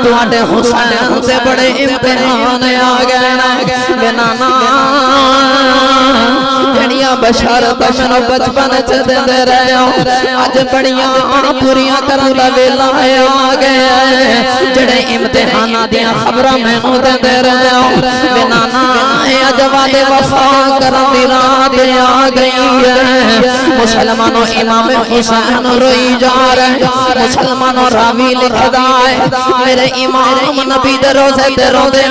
تواڈے حسین تے بڑے امتحان آ گئے وے نانا جڑیاں بشارت مینوں بچپن چ دیندے رہے ہو اج بڑیاں پوریاں کرن دا ویلا آ گیا جڑے امتحاناں دیاں خبراں مینوں دیندے رہے ہو وے نانا اج وعدے وفا کرن دی رات آ گئی ہے مسلمانوں امام حسین روئی جا رہے مسلمانوں راوی لکھدا ہے میرے امام نبی دے روزے تے روندے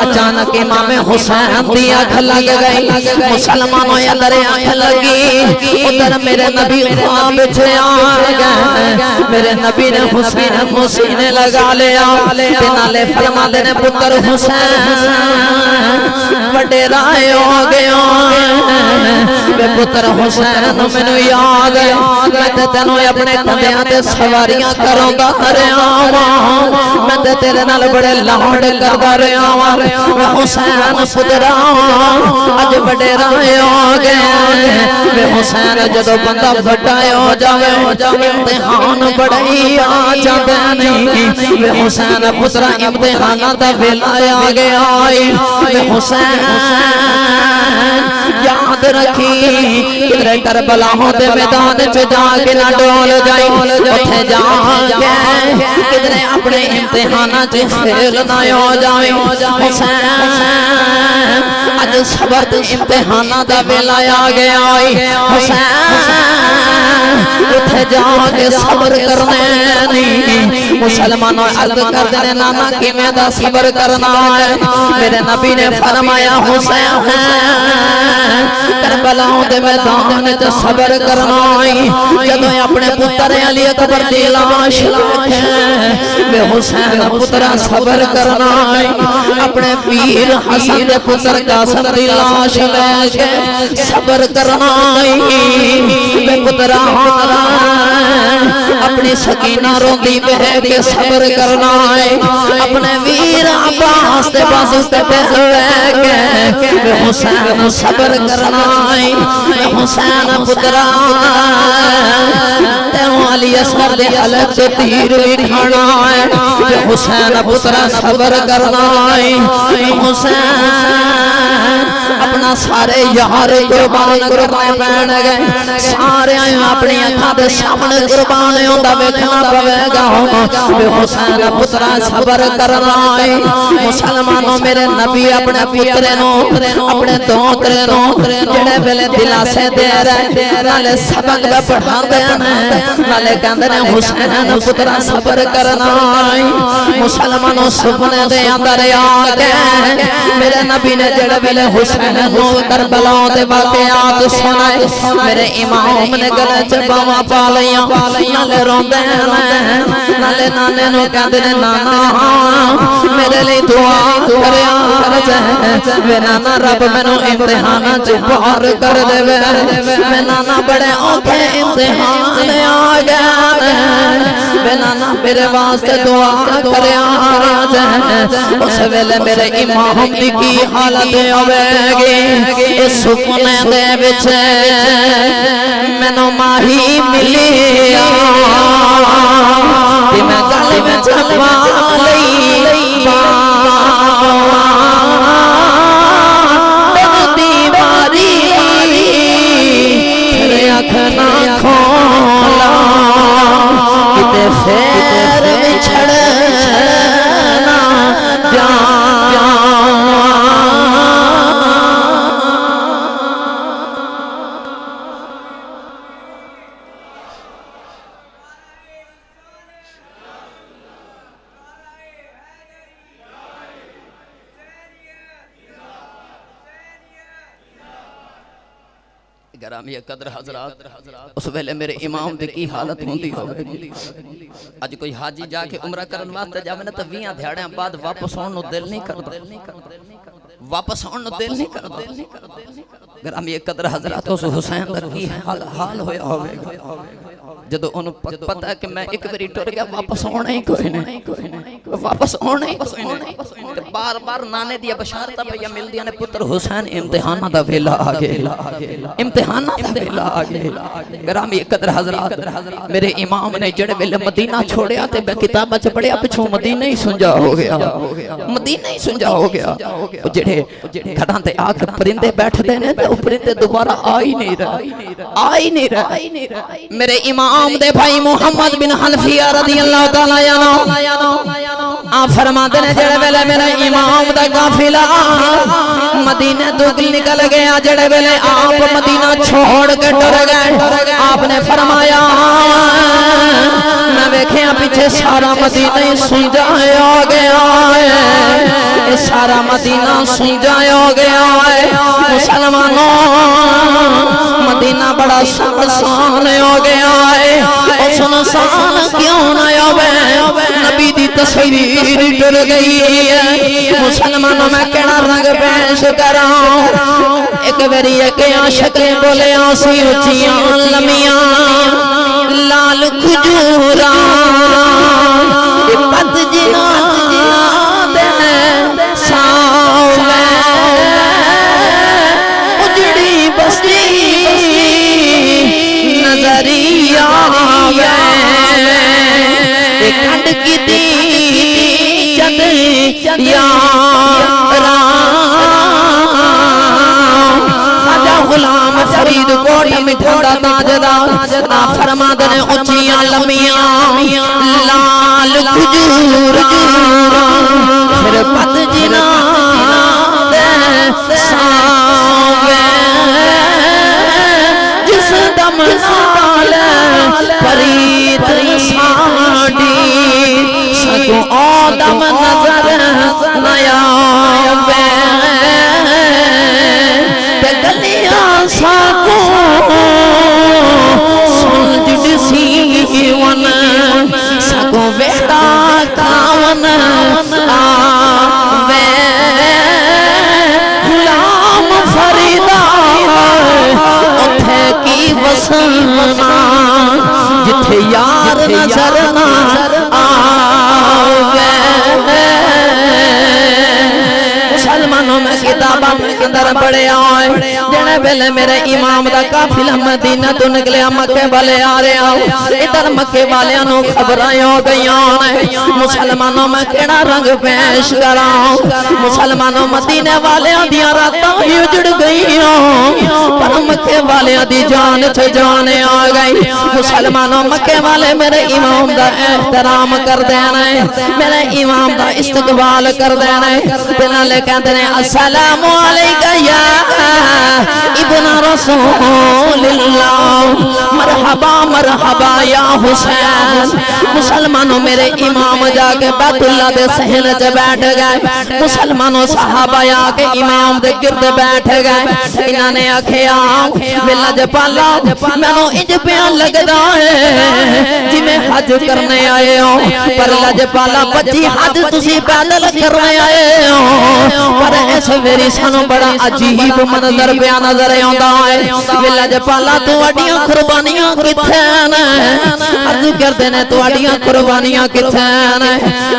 اچانک امام حسین دی اکھ لگ گئی مسلمانوں اندر اکھ لگی ادھر میرے نبی خواب وچ آ گئے میرے نبی نے حسین کو سینے لگا لیا تے نالے فرماندے نے پتر حسین بڑے رائے ہو گیا بے پتر حسین مینوں یاد ہے میں تے تینوں اپنے کندھیاں تے سواریاں کروں گا میں تے تیرے نال بڑے لاڈ کردا رہیا ہاں حسین پترا اج بڑے رائے ہو گئے بے حسین جدوں بندہ بڑا ہو جاوے امتحان بڑے آ جاندے نہیں بے حسین پترا امتحاناں دا ویلا آ گیا بے حسین یاد رکھی کدھر کربلا دے میدان چ جا کے نہ ڈول جائی اوتھے جا کے کدھر اپنے امتحاناں چ فیل نہ ہو جاویں حسین اج صبر تے امتحاناں دا ویلا آ گیا حسین اوتھے جا کے صبر کرنے نہیں مسلمانوں عرض کردے نے نانا کیویں دا صبر کرنا ہے میرے نبی نے فرمایا حسین کربلا دے میدان تے صبر کرنا جدوں اپنے پتر علی اکبر دی لاش ویکھے بے حسین پترا صبر کرنا اپنے پیر حسن دے پتر قاسم دی لاش لے کے صبر کرنا بے پترا اپنی سکینہ روندی بہ کے صبر کرنا اپنے ویر عباس دے بازو تے لے کے بے حسین صبر کرنا حسین پترا والی اصغر دے حلق سے تیر کھانا ہے حسین پترا صبر کرنا ہے حسین اپنا سارے یار قربان کرنے پین گئے سارے اپنی اکھاں دے سامنے قربان ہوندا ویکھنا پوے گا حسین پترا صبر کرنا ہے مسلمانوں میرے نبی اپنے پترے نو اپنے دوترے نو جڑے ویلے دلاسے دے رہے نالے سبق دا پڑھاندے نے نالے کہندے نے حسین پترا صبر کرنا ہے مسلمانوں سپنے دے اندر آ کے میرے نبی نے جڑے ویلے حسین نو کربلا دے واقعات سنائے میرے امام نے گلے چ باواں پا لیاں نالے روندے نے نالے نانے نو کہندے نے نانا میرے لئی دعا کریا کر وے نانا رب مینوں امتحاناں چ پار کر دے وے نانا بڑے اوکھے امتحان آ گئے وے نانا میرے واسطے دعا کریا اس ویلے میرے امام دی کی حالت ہوے گی اس سپنے دے وچ مینوں ماہی ملیا تے میں گل وچ پا لئی دیواری پھر اکھ نہ کھولا کتے پھر چھڑنا گرامی قدر حضرات اس ویلے میرے امام دی کی حالت ہوندی ہوئے اج کوئی حاجی جا کے عمرہ کرن واسطے جاوے نا تے 20 دھیاڑیاں بعد واپس آن نو دل نہیں کردا واپس آن نو دل نہیں کردا گرامی قدر حضرات اس حسین دا کی حال ہویا ہوئے جدو انہوں پتہ ہے کہ میں ایک بری ٹر گیا واپس آنا ہی کوئی نہیں واپس آنا ہی کوئی نہیں بار بار نانے دیا بشارتا پہ یا مل دیا نے پتر حسین امتحانہ دا ویلا آگے امتحانہ دا ویلا آگے گرامی قدر حضرات میرے امام نے جڑے ویلے مدینہ چھوڑیا تے میں کتابہ چ پڑھیا پچھوں مدینہ ہی سنجا ہو گیا مدینہ ہی سنجا ہو گیا جڑے گھڑان تے آکر پرندے بیٹھ دینے تے پرندے دوبارہ آئی نہیں رہا میرے امام دے بھائی محمد بن حنفیہ رضی اللہ تعالیٰ عنہ آپ فرما دینے جڑے ویلے میرے امام دا قافلہ مدینہ دوگل نکل گیا جڑے ویلے آپ مدینہ چھوڑ کے ڈر گئے آپ نے فرمایا میں ویکھیں پیچھے سارا مدینہ سنجائے ہو گیا ہے سارا مدینہ سنجائے ہو گیا ہے مسلمانوں مدینہ بڑا سنسان ہو گیا ہے اور سنسان کیوں نہ ہوئے نبی دی تصویر ڈر گئی ہے مسلمانوں میں کیڑا رنگ پیش کراؤں ایک بری ایک عاشقیں بولے آسی اچھیاں لمیاں لال کھجورا پت جنا دے ساوے اجڑی بستی نظری آوے کنڈ کی دی جد یاران خواجہ غلام فرید کوٹ مٹھنڈا تاجدار فرما دنے اچھیاں لمیاں لال کھجورا پھر پت جنا دے ساوے جس دم نال فرید ساڑی سکو آدم نظر نیا وے گلیاں ساکو سلجد سیون سکو ویڑا کاون آوے غلام فریدہ اٹھے کی وسنا جتھے یار نظر نہ آوے مسلمانوں میں کتابہ کے اندر پڑے آئے ویلے میرے امام دا قافلہ مدینہ تو نکلیا مکے والے آ رہے ہیں ادھر مکے والیاں نو خبراں ہو گئیاں مسلمانوں میں کیڑا رنگ پیش کراں مسلمانوں مدینے والیاں دیاں راتاں ہی اجڑ گئیاں پر مکے والیاں دی جان تے جان آ گئی مسلمانوں مکے والے میرے امام دا احترام کر دینا میرے امام دا استقبال کر دینا بلال کہتے ہیں السلام علیکہ یا ابن رسول اللہ مرحبا مرحبا یا حسین مسلمانوں میرے امام جا کے بیت اللہ دے صحن چ بیٹھ گئے مسلمانوں صحابہ یا کے امام دے گرد بیٹھ گئے انہاں نے آکھیا ویلا جپالا مینوں انج پیان لگدا ہے جویں حج کرنے آئے ہو پر لجپالا بچی حج تسی پیدل کرنے آئے ہو پر اس ویری سانوں بڑا عجیب منظر پہ نظر آندا ہے ویلا جپالا تواڈیاں قربانیاں کتھے نے عرض کردے نے تواڈیاں قربانیاں کتھے نے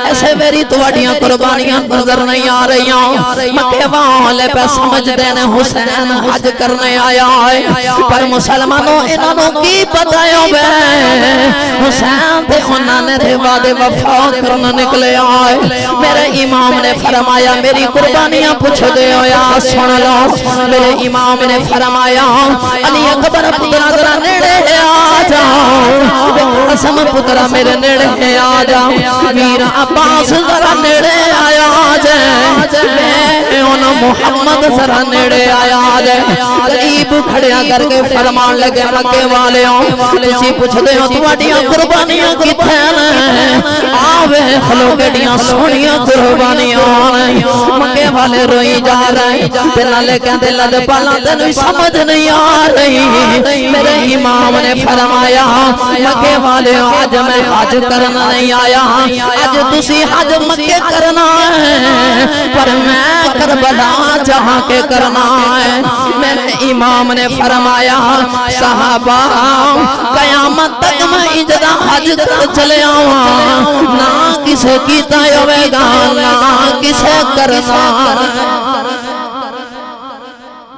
ایسے ویری تواڈیاں قربانیاں نظر نہیں آ رہیاں مکے والے پہ سمجھدے نے حسین حج کرنے آیا ہے پر مسلمانوں انہاں نوں کی پتہ ہوے حسین تے انہاں نے تے وعدے وفا کرنا نکلے آئے میرے امام نے فرمایا میری قربانیاں پوچھ دے ہو یا سن لو میرے امام نے فرمایا علی اکبر پترا ذرا نیڑے آ جاؤ قسم پترا میرے نیڑے آ جاؤ ویر عباس ذرا نیڑے آیا جائے میں انہوں محمد ذرا نیڑے آیا جائے قریب کھڑیا کر کے فرمان لگے مکے والے ہوں تسی پوچھ دے ہو تواڈیاں قربانیاں کتھے نے آوے خلو گڑیاں سونیاں قربانیاں مکے والے روئی جا رہے بلال کہندے لد پالا تینوں سمجھ نہیں آ رہی میرے امام نے فرمایا مکے والے آج میں حج کرنا نہیں آیا آج تسی حج مکے کرنا ہے پر میں کربلا جہاں کے کرنا ہے میرے امام نے فرمایا صحابہ قیامت تک میں اجدا حج کر چلے آواں نہ کسے کیتا ہوئے گا نہ کسے کرنا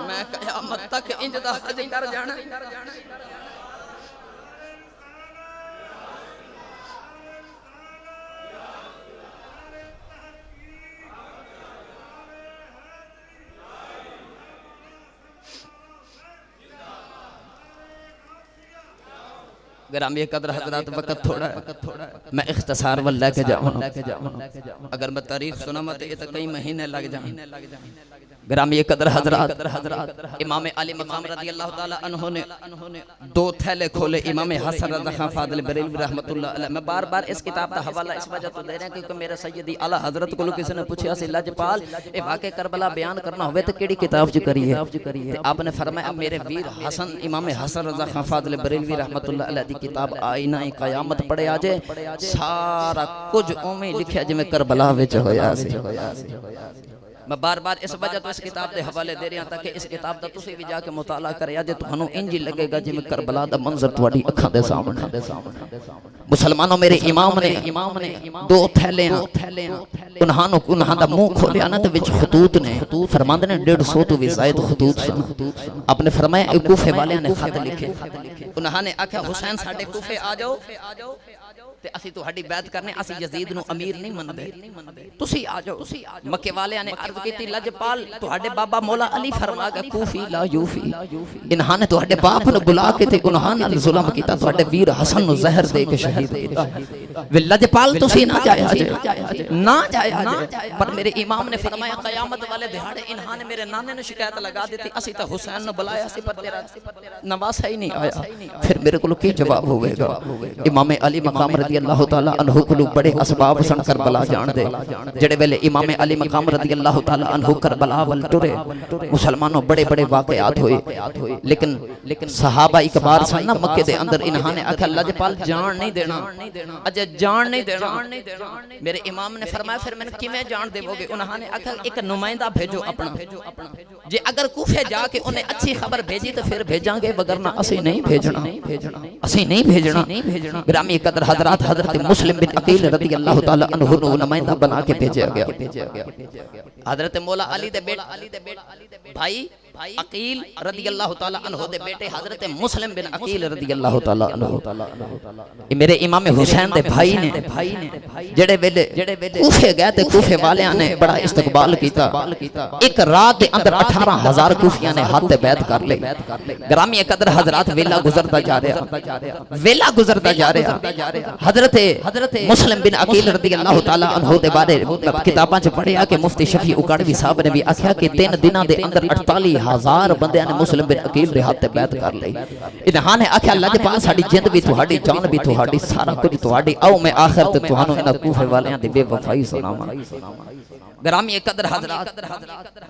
میں قیامت تک اجدا حج کر جانا گرامی قدر حضرات وقت تھوڑا ہے میں اختصار واللہ کے جاؤں اگر میں تاریخ سنا مت یہ تو کئی مہینے لگ جائیں گرامی قدر حضرات امام علی مقام رضی اللہ تعالی عنہ نے دو تھیلے کھولے امام حسن رضا خان فاضل بریلوی رحمت اللہ علیہ میں بار بار اس کتاب کا حوالہ اس وجہ تو دے رہے ہیں کیونکہ میرے سیدی اعلیٰ حضرت کو کسی نے پوچھا سی لجپال اے واقع کربلا بیان کرنا ہوئے تو کیڑی کتاب جو کری ہے آپ نے فرمایا میرے ویر حسن امام حسن رضا خان فاضل بریلوی رحمت اللہ علیہ دی کتاب آئینہ قیامت پڑھے آجے سارا کچھ اومی لکھیا جو میں کربلا وچ ہویا سی میں بار بار اس وجہ تو اس کتاب دے حوالے دے رہا ہوں تاکہ اس کتاب دا تسی بھی جا کے مطالعہ کرے آجے تو ہنو انجی لگے گا جی میں کربلا دا منظر تواڈی اکھاں دے سامنے مسلمانوں میرے امام نے دو تھیلے ہیں انہاں دا منہ کھولیا نا تے وچ خطوط نے فرماندے نے 150 تو بھی زائد خطوط سن آپ نے فرمایا اے کوفے والے نے خط لکھے انہاں نے آکھا حسین ساڈے کوفے آ جاؤ تے اسی تو ہڈی بیعت کرنے اسی یزید نو امیر نہیں مندے تسی آ جاؤ مکے والے نے عرض کیتی لجپال تو ہڈے بابا مولا علی فرما گا کوفی لا یوفی انہاں نے تو ہڈے باپ نو بلا کے تے انہاں نے ظلم کیتا تو ہڈے ویر حسن نو زہر دے کے شہید کیتا وی لجپال تسی نہ جایا جے نہ جایا جے پر میرے امام نے فرمایا قیامت والے دہاڑے انہاں نے میرے نانے نے شکایت لگا دیتی اسی تا حسین نو بلایا سی پر تیرا نواسا ہی نہیں آیا پھر میرے کو کی جواب ہوئے گا امام علی مقام رضی اللہ تعالیٰ عنہ کو بڑے اسباب سن کربلا جان دے جڑے ویلے امام علی مقام رضی اللہ تعالیٰ عنہ کربلا ول ٹرے مسلمانوں بڑے بڑے واقعات ہوئے لیکن صحابہ اکبار سن مکے دے اندر انہاں نے آکھا لجپال جان نہیں دینا اجے جان نہیں دینا میرے امام نے فرمایا پھر میں کیویں جان دے گے انہاں نے آکھا ایک نمائندہ بھیجو اپنا جے اگر کوفے جا کے انہیں اچھی خبر بھیجی تو پھر بھیجاں گے وگرنہ اسی نہیں بھیجنا گرامی قدر حضرات حضرت مسلم بن عقیل رضی اللہ تعالی عنہ نو نمائندہ بنا کے بھیجا گیا حضرت مولا علی دے بیٹے بھائی عقیل رضی اللہ تعالی عنہ دے بیٹے حضرت مسلم بن عقیل رضی اللہ تعالی عنہ یہ میرے امام حسین دے بھائی نے جڑے ویلے کوفے گئے تے کوفے والیاں نے بڑا استقبال کیتا ایک رات دے اندر 18,000 کوفیاں نے ہاتھ بیعت کر لے گرامی قدر حضرات ویلا گزرتا جا رہا حضرت مسلم بن عقیل رضی اللہ تعالی عنہ دے بارے کتاباں چ پڑھیا کہ مفتی شفیع اکاڑوی صاحب نے بھی آکھیا کہ 3 دناں دے اندر 48,000 بندیاں نے مسلم بن عقیل دے ہاتھ بیعت کر لئی انہاں نے آکھیا اللہ دے پاس ساڈی جند بھی تہاڈی جان بھی تہاڈی سارا کچھ تہاڈی آؤ میں آخر تے تہانوں انہاں کوفے والیاں دی بے وفائی سناواں گرامی قدر حضرات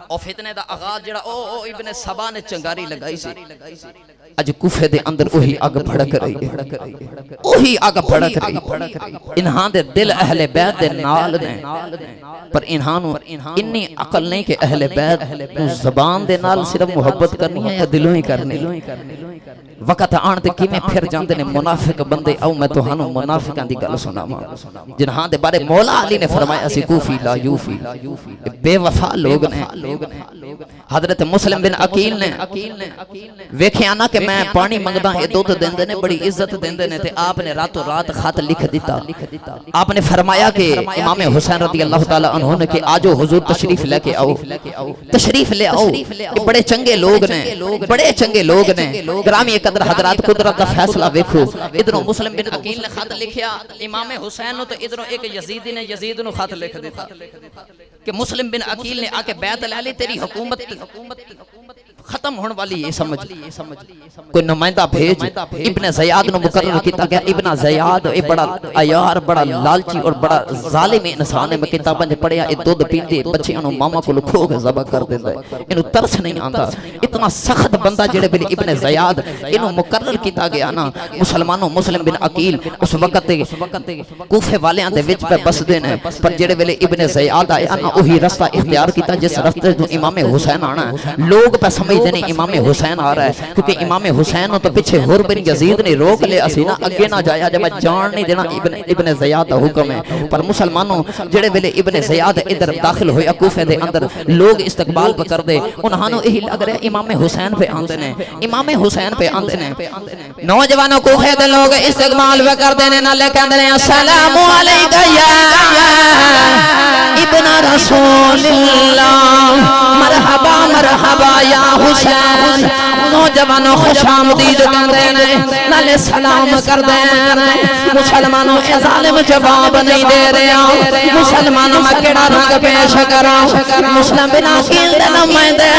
او فتنے دا آغاز جڑا او ابن سبا نے چنگاری لگائی سی اج کوفے دے اندر وہی اگ بھڑک رہی ہے وہی اگ بھڑک رہی انہاں دے دل اہل بیت دے نال نے پر انہاں نو انی عقل نہیں کہ اہل بیت نو زبان دے نال صرف محبت کرنی ہے یا دلوں ہی کرنی وقت آن تے کیویں پھر جاندے نے منافق بندے او میں تہانوں منافقاں دی گل سناواں جنہاں دے بارے مولا علی نے فرمایا سی کوفی لا یوفی بے وفا لوگ نے حضرت مسلم بن عقیل نے ویکھیا نا کہ میں پانی منگدا اے دودھ دیندے نے بڑی عزت دیندے نے تے آپ نے راتوں رات خط لکھ دیتا آپ نے فرمایا کہ امام حسین رضی اللہ تعالی عنہ نے کہ آجو حضور تشریف لے کے آؤ تشریف لے آؤ بڑے چنگے لوگ نے بڑے چنگے لوگ نے گرامی قدر حضرات قدرت دا فیصلہ ویکھو ادھروں مسلم بن عقیل نے خط لکھیا امام حسین نو تے ادھروں ایک یزیدی نے یزید نو خط لکھ دیتا کہ مسلم بن عقیل نے آکے بیعت لے لی تیری حکومت ختم ہونے والی یہ سمجھ کوئی نمائندہ بھیج ابن زیاد نو مقرر کیتا گیا ابن زیاد اے بڑا عیار بڑا لالچی اور بڑا ظالم انسان ہے میں کتاباں وچ پڑھیا اے دودھ پیندے بچیاں نو ماما کول کھو کے ذبح کر دیندا ہے اینو ترس نہیں آندا اتنا سخت بندہ جڑے بن ابن زیاد اینو مقرر کیتا گیا نا مسلمانوں مسلم بن عقیل اس وقت کوفے والیاں دے وچ پہ بسدے نے پر جڑے ویلے ابن زیاد آیا نا وہی رستہ اختیار کیتا جس رستے تو امام حسین آنا ہے لوگ پہ سمجھ دینے امام حسین آ رہا ہے کیونکہ امام حسین تو پیچھے حر بن یزید نے روک لے اسی نا اگے نہ جایا جب جان نہیں دینا ابن زیاد دا حکم ہے پر مسلمانوں جڑے ویلے ابن زیاد ادھر داخل ہویا کوفے دے اندر لوگ استقبال پہ کر دے انہاں نو یہی لگ رہا ہے امام حسین پہ آندے نے امام حسین پہ آندے نے نوجوانوں کوفے دے لوگ استقبال پہ کر دینے نہ لے کہندے نے السلام علیکہ یا ابن رسول اللہ مرحبا مرحبا یا حسین نوجوانوں خوش آمدید کہندے نے نالے سلام کر دے مسلمانوں اے ظالم جواب نہیں دے رہے مسلمانوں میں کیڑا رنگ پیش کرا مسلم بن عقیل دے نمائندے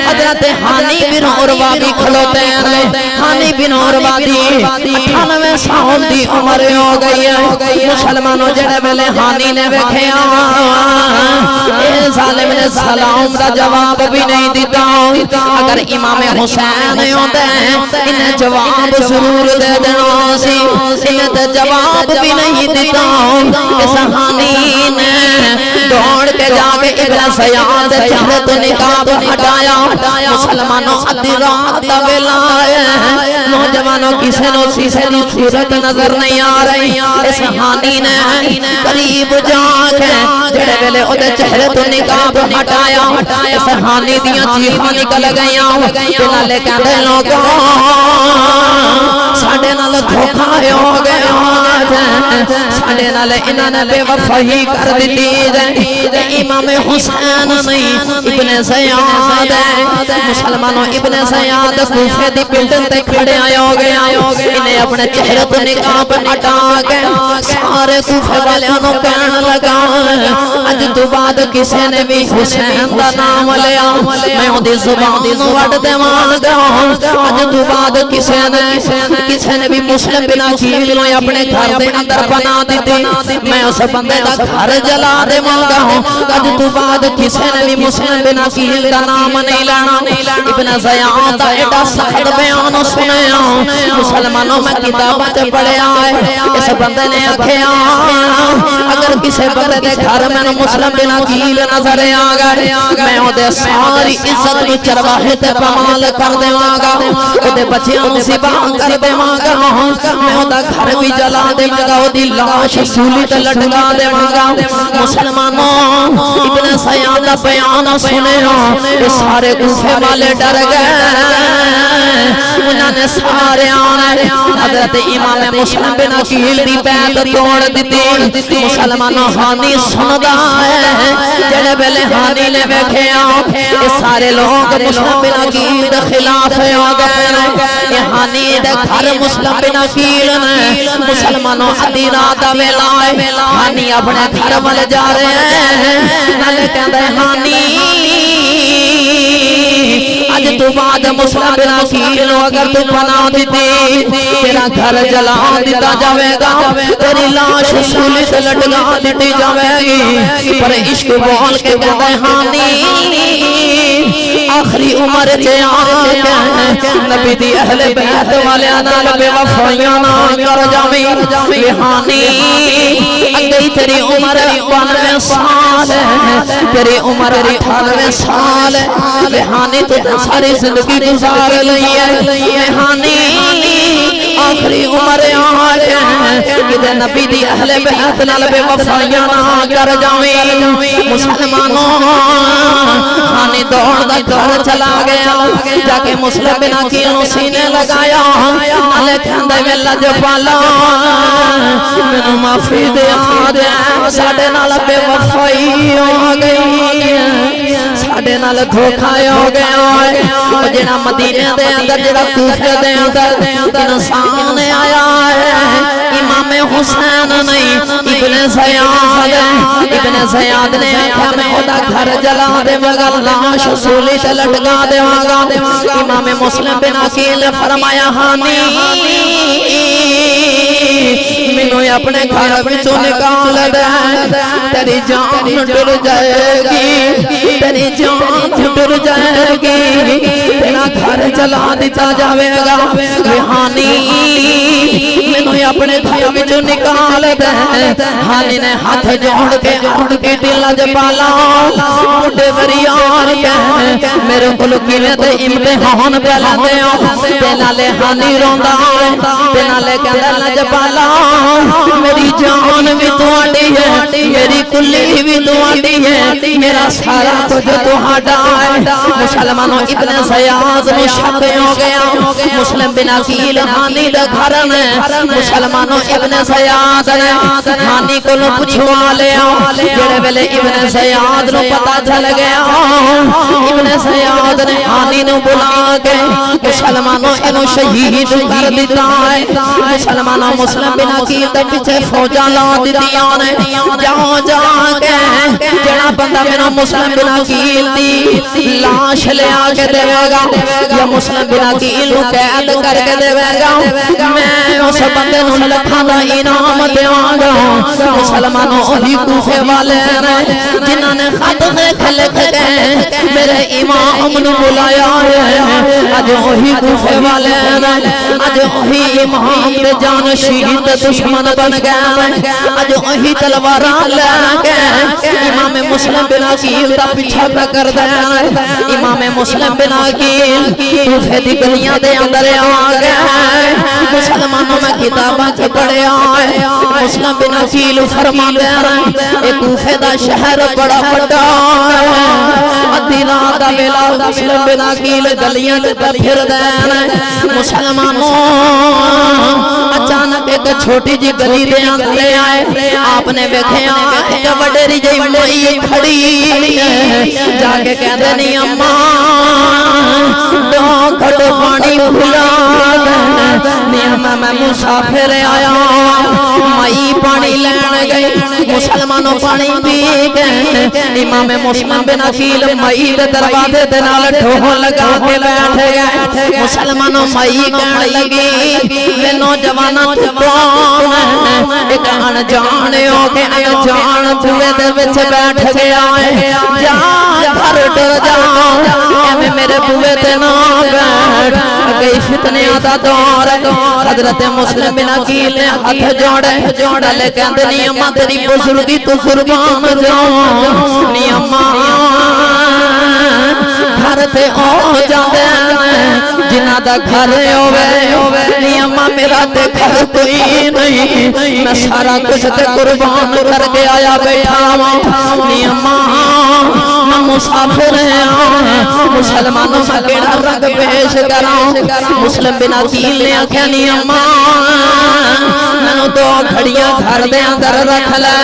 حضرت ہانی بن عروہ بھی کھلوتے ہیں ہانی بن عروہ دی 98 سال دی عمر ہو گئی ہے مسلمانوں جڑے ویلے ہانی نے ویکھیا اے ظالم نے سلام دا جواب بھی نہیں دیتا اگر امام حسین ہوندے انہیں جواب ضرور دے دینا سی انہیں تے جواب بھی نہیں دیتا اس ہانی نے دوڑ کے جا کے ابن زیاد چہرے تو نقاب ہٹایا مسلمانوں ادھی رات دا ویلا ہے نوجوانوں کسے نو سیسے دی صورت نظر نہیں آ رہی اس ہانی نے قریب جا کے جڑے ویلے اودے چہرے تو نقاب ہٹایا اس ہانی دیاں چیخاں نکل گئیاں تے نالے کہندے لوگوں ساڈے نال دھوکا ہو گیا ساڈے نال انہاں نے بے وفائی کر دتی ہے امام حسین نہیں ابن زیاد مسلمانوں ابن زیاد کوفے دی بلڈنگ تے کھڑے ہو گیا انہیں اپنے چہرے تو نقاب ہٹا کے سارے کوفے والیاں نو کہن لگا اج تو بعد کسے نے بھی حسین دا نام لیا میں اودی زبان نو وڈ دیواں گا اج تو بعد کسے نے بھی مسلم بن عقیل نو اپنے گھر دے اندر بنا دتی میں اس بندے دا گھر جلا دیواں گا اج تو بعد کسے نے بھی مسلم بن عقیل دا نام نہیں لینا ابن زیاد دا ایڈا سخت بیان سنیا مسلمانوں میں کتاباں تے پڑھیا ہے اس بندے نے آکھیا اگر کسے بندے دے گھر میں مسلم بن عقیل نظر آ گئے میں اودے ساری عزت نو چرواہے تے پامال کر دیواں گا اودے بچیاں نو ذبح کر دیواں گا میں اودہ گھر بھی جلا دیواں گا اودی لاش سولی تے لٹکا دیواں گا مسلمانوں ابن زیاد دا بیان سنے ہو سارے کوفے والے ڈر گئے انہوں نے سارے آنا حضرت امام مسلم بن عقیل دی بیعت توڑ دیتی مسلمانوں ہانی سندا ہے جڑے ویلے ہانی نے ویکھے یہ سارے لوگ مسلم بن عقیل دے خلاف ہو گئے یہ ہانی دے گھر مسلم بن عقیل نے مسلمانوں ادھی رات دا ویلا ہے ہانی اپنے گھر ول جا رہے ہیں نالے کہندا ہانی آج تو بعد مسلم بن عقیل اگر تو پناہ دیتی تیرا گھر جلا دیتا جاوے گا تیری لاش سولی سے لٹکا دیتی جاوے گی پر عشق بول کے کہتا ہے ہانی آخری عمر چے آگے نبی دی اہل بیت والے نال بے وفائیاں نہ کر جاویں ہانی اگئی تیری عمر 92 سال ہے تیری عمر 98 سال ہے ہانی تو ساری زندگی گزار لئی ہے ہانی آخری عمر آگے کہ نبی دی اہل بیت نال بے وفائیاں نہ کر جاویں مسلمانوں ہانی دوڑ دا گھر چلا گیا جا کے مسلم بن عقیل سینے لگایا نالے کہندے ویلا جو پالا مینوں معافی دے دے ساڈے نال بے وفائی ہو گئی ساڈے نال دھوکا ہو گیا جڑا مدینے دے اندر جڑا کوفے دے اندر انسان آیا ہے امام حسین نہیں ابن زیاد نے آکھا میں خدا گھر جلا دے مگر لاش سولی تے لٹکا دے گا امام مسلم بن عقیل نے فرمایا ہانی مینوں اپنے گھر وچوں نکال دے تیری جان ڈر جائے گی تیری جان ڈر جائے گی تیرا گھر جلا دیتا جاوے گا ہانی مینوں اپنے گھر وچوں نکال دے ہانی نے ہاتھ جوڑ کے اڑ کے دل جپالا بڈھے وریار کے میرے کول کیویں تے امتحان پہ لیندے ہو تے نالے ہانی روندا تے نالے کہندا لجپالا میری جان بھی تہاڈی ہے میری کلی بھی تہاڈی ہے میرا سارا کچھ تہاڈا ہے مسلمانوں ابن زیاد میں شک ہو گیا مسلم بن عقیل ہانی دا گھر میں مسلمانوں ابن زیاد نے ہانی کو پوچھوا لیا جڑے ویلے ابن زیاد نو پتہ چل گیا ابن زیاد نے ہانی نو بلا کے مسلمانوں انو شہید کر دیتا ہے مسلمانوں مسلم بن عقیل دے پیچھے فوجاں لا دتیاں نے جاؤ جا کے جڑا بندہ میرا مسلم بن عقیل دی لاش لے آ کے دے گا یا مسلم بن عقیل نو قید کر کے دے گا میں اس بندے نو لکھاں دا انعام دیواں گا مسلمانوں وہی کوفے والے نے جنہاں نے خط لکھ کے میرے امام نو بلایا ہے اج وہی کوفے والے نے اج وہی امام دے جان شہید دشمن بن گئے اج وہی تلواراں لے کے امام مسلم بن عقیل دا پیچھا کر دے امام مسلم بن عقیل کوفے دی گلیاں دے اندر آ گئے مسلمانوں میں کتاباں چ پڑھیا ہے مسلم بن عقیل فرماندے ہیں اے کوفے دا شہر بڑا بڑا ادھی رات دا ویلا مسلم بن عقیل گلیاں چ پھر دے مسلمانوں اچانک ایک چھوٹی جی گلی دے اندر آئے آپ نے ویکھیا ایک وڈیری جی مائی کھڑی جا کے کہندے نہیں اماں دو گھٹ پانی پلا نہیں میں مسافر آیا مائی پانی لین گئی مسلمانوں پانی پی گئے امام مسلم بن عقیل مائی دے دروازے دے نال ٹھوہ لگا کے بیٹھ گئے مسلمانوں مائی کہن لگی میں نوجواناں کون ایک انجان ہو کے انجان بوئے دے وچ بیٹھ گیا ہے جا گھر ڈر جا ایویں میرے بوئے تے نہ بیٹھ کئی فتنیاں دا دور حضرت مسلم بن عقیل نے ہاتھ جوڑے لے کہندے نہیں اماں تیری بزرگی تو قربان جاؤں نہیں اماں گھر تے آ جاندے جنہ دا گھر ہوے نہیں اماں میرا تے گھر کوئی نہیں میں سارا کچھ تے قربان کر کے آیا بیٹھا ہوں نہیں اماں مسافر ہیں مسلمانوں میں کیڑا رنگ پیش کراں مسلم بن عقیل نے آکھیا نہیں اماں مینوں دو گھڑیاں گھر دے اندر رکھ لے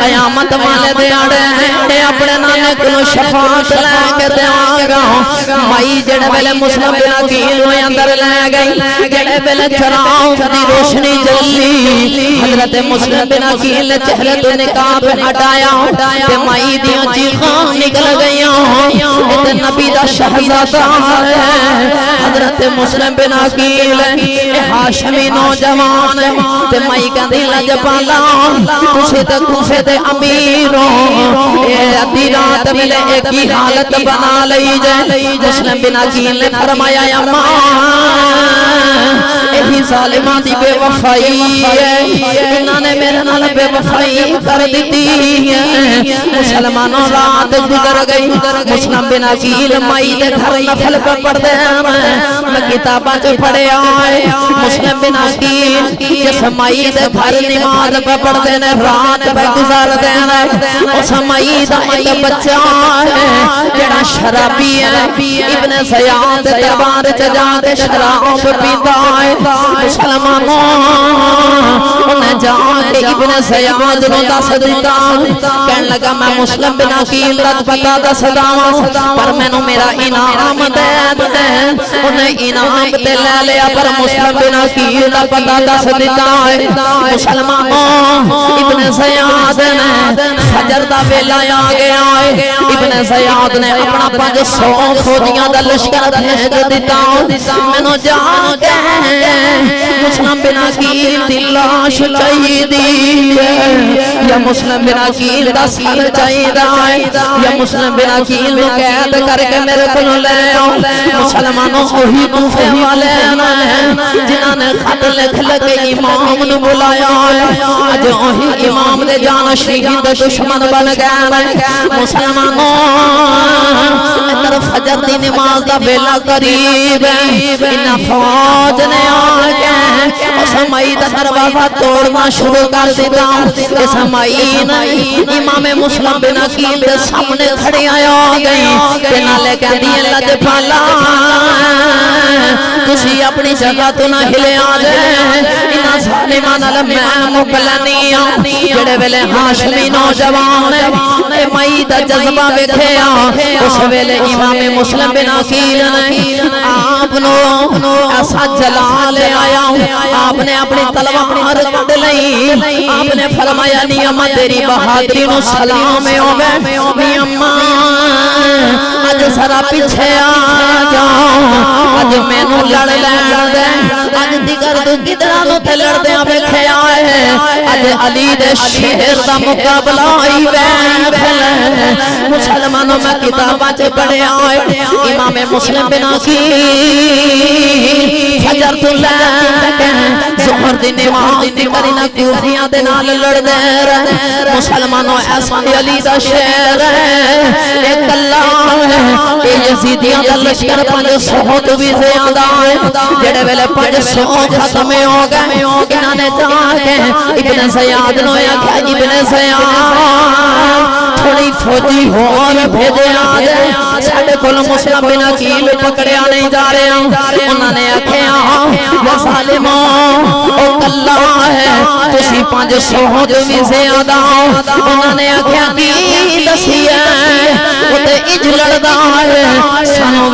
قیامت والے دیاڑے اپنے نانے کو شفاعت لے کے دیاں گا مائی جڑے ویلے مسلم بن عقیل نو اندر لے گئی جڑے ویلے چراغ دی روشنی جلی حضرت مسلم بن عقیل نے چہرے تو نقاب ہٹایا تے مائی دیاں چیخاں نکل گئیاں تے نبی دا شہزادہ ہے حضرت مسلم بن عقیل ہاشمی نوجوان تے مائی کہندی لجپالا تسی تے کوفے دے امیر ہو اے ادھی رات ویلے ایک ہی حالت بنا لئی جے مسلم بن عقیل نے فرمایا اماں یہی ظالماں دی بے وفائی ہے انہاں نے میرے نال بے وفائی کر دیتی ہے مسلمانوں رات گزر گئی مسلم بن عقیل مائی دے گھر نفل پہ پڑھ دے میں کتاباں چ پڑھیا ہے مسلم بن عقیل جس مائی دے گھر نماز پہ پڑھ دے نے رات پہ گزار دے اس مائی دا ایک بچہ ہے جڑا شرابی ہے ابن زیاد دربار چ جا کے شراب پیندا ہے مسلمانوں انہیں جا کے ابن زیاد نو دس دیتا کہن لگا میں مسلم بن عقیل دا پتہ دس داواں پر مینوں میرا انعام دے دے انہیں انعام تے لے لیا پر مسلم بن عقیل دا پتہ دس دیتا ہے مسلمانوں ابن زیاد نے فجر دا ویلا آ گیا ہے ابن زیاد نے اپنا 500 فوجیاں دا لشکر بھیج دیتا مینوں جا کے مسلم بن عقیل دی لاش چاہیے یا مسلم بن عقیل دا سر چاہیے یا مسلم بن عقیل نو قید کر کے میرے کو لے آؤ مسلمانوں وہی کوفے والے جنہاں نے خط لکھ کے امام نو بلایا اج وہی امام دے جانشین دے دشمن بن گئے مسلمانوں ادھر فجر دی نماز دا ویلا قریب ہے انہاں فوج نے آ کے اس مائی دا دروازہ توڑنا شروع کر دیتا اس مائی نے امام مسلم بن عقیل دے سامنے کھڑی آ گئی تے نالے کہندی لجپالا تسی اپنی جگہ تو نہ ہلے آ جائے انہاں ظالماں نال میں مکلنی ہاں جڑے ویلے ہاشمی نوجوان اے مائی دا جذبہ ویکھیا اس ویلے امام مسلم بن عقیل نے آپ نو ایسا جلال آیا آپ نے اپنی تلوار کڈ لئی آپ نے فرمایا نی اماں تیری بہادری نو سلام ہوے نی اماں اج ذرا پیچھے آ جاؤ اج مینوں لڑ لین دے اج دیگر تو کدرا نو تے لڑدیاں ویکھیا ہے اج علی دے شیر دا مقابلہ ہی ویکھ لے مسلمانوں میں کتاباں چ پڑھیا ہے امام مسلم بن عقیل فجر تو لے کے ظہر دی نماز دی کرینا کوفیاں دے نال لڑ دے رہے مسلمانوں ایسا علی دا شیر ہے ایک اللہ ہے اے یزیدیاں دا لشکر 500 تو بھی زیادہ ہے جڑے ویلے 500 ختم ہو گئے انہاں نے جا کے ابن زیاد نو آکھیا ابن زیاد تھوڑی فوجی اور بھیجے آ جائے ساڈے کول مسلم بن عقیل پکڑیا نہیں جا رہے انہاں نے آکھیا یا ظالموں او کلا ہے تسی 500 تو بھی زیادہ انہاں نے آکھیا کی دسیا او تے اج لڑدا ہے سانو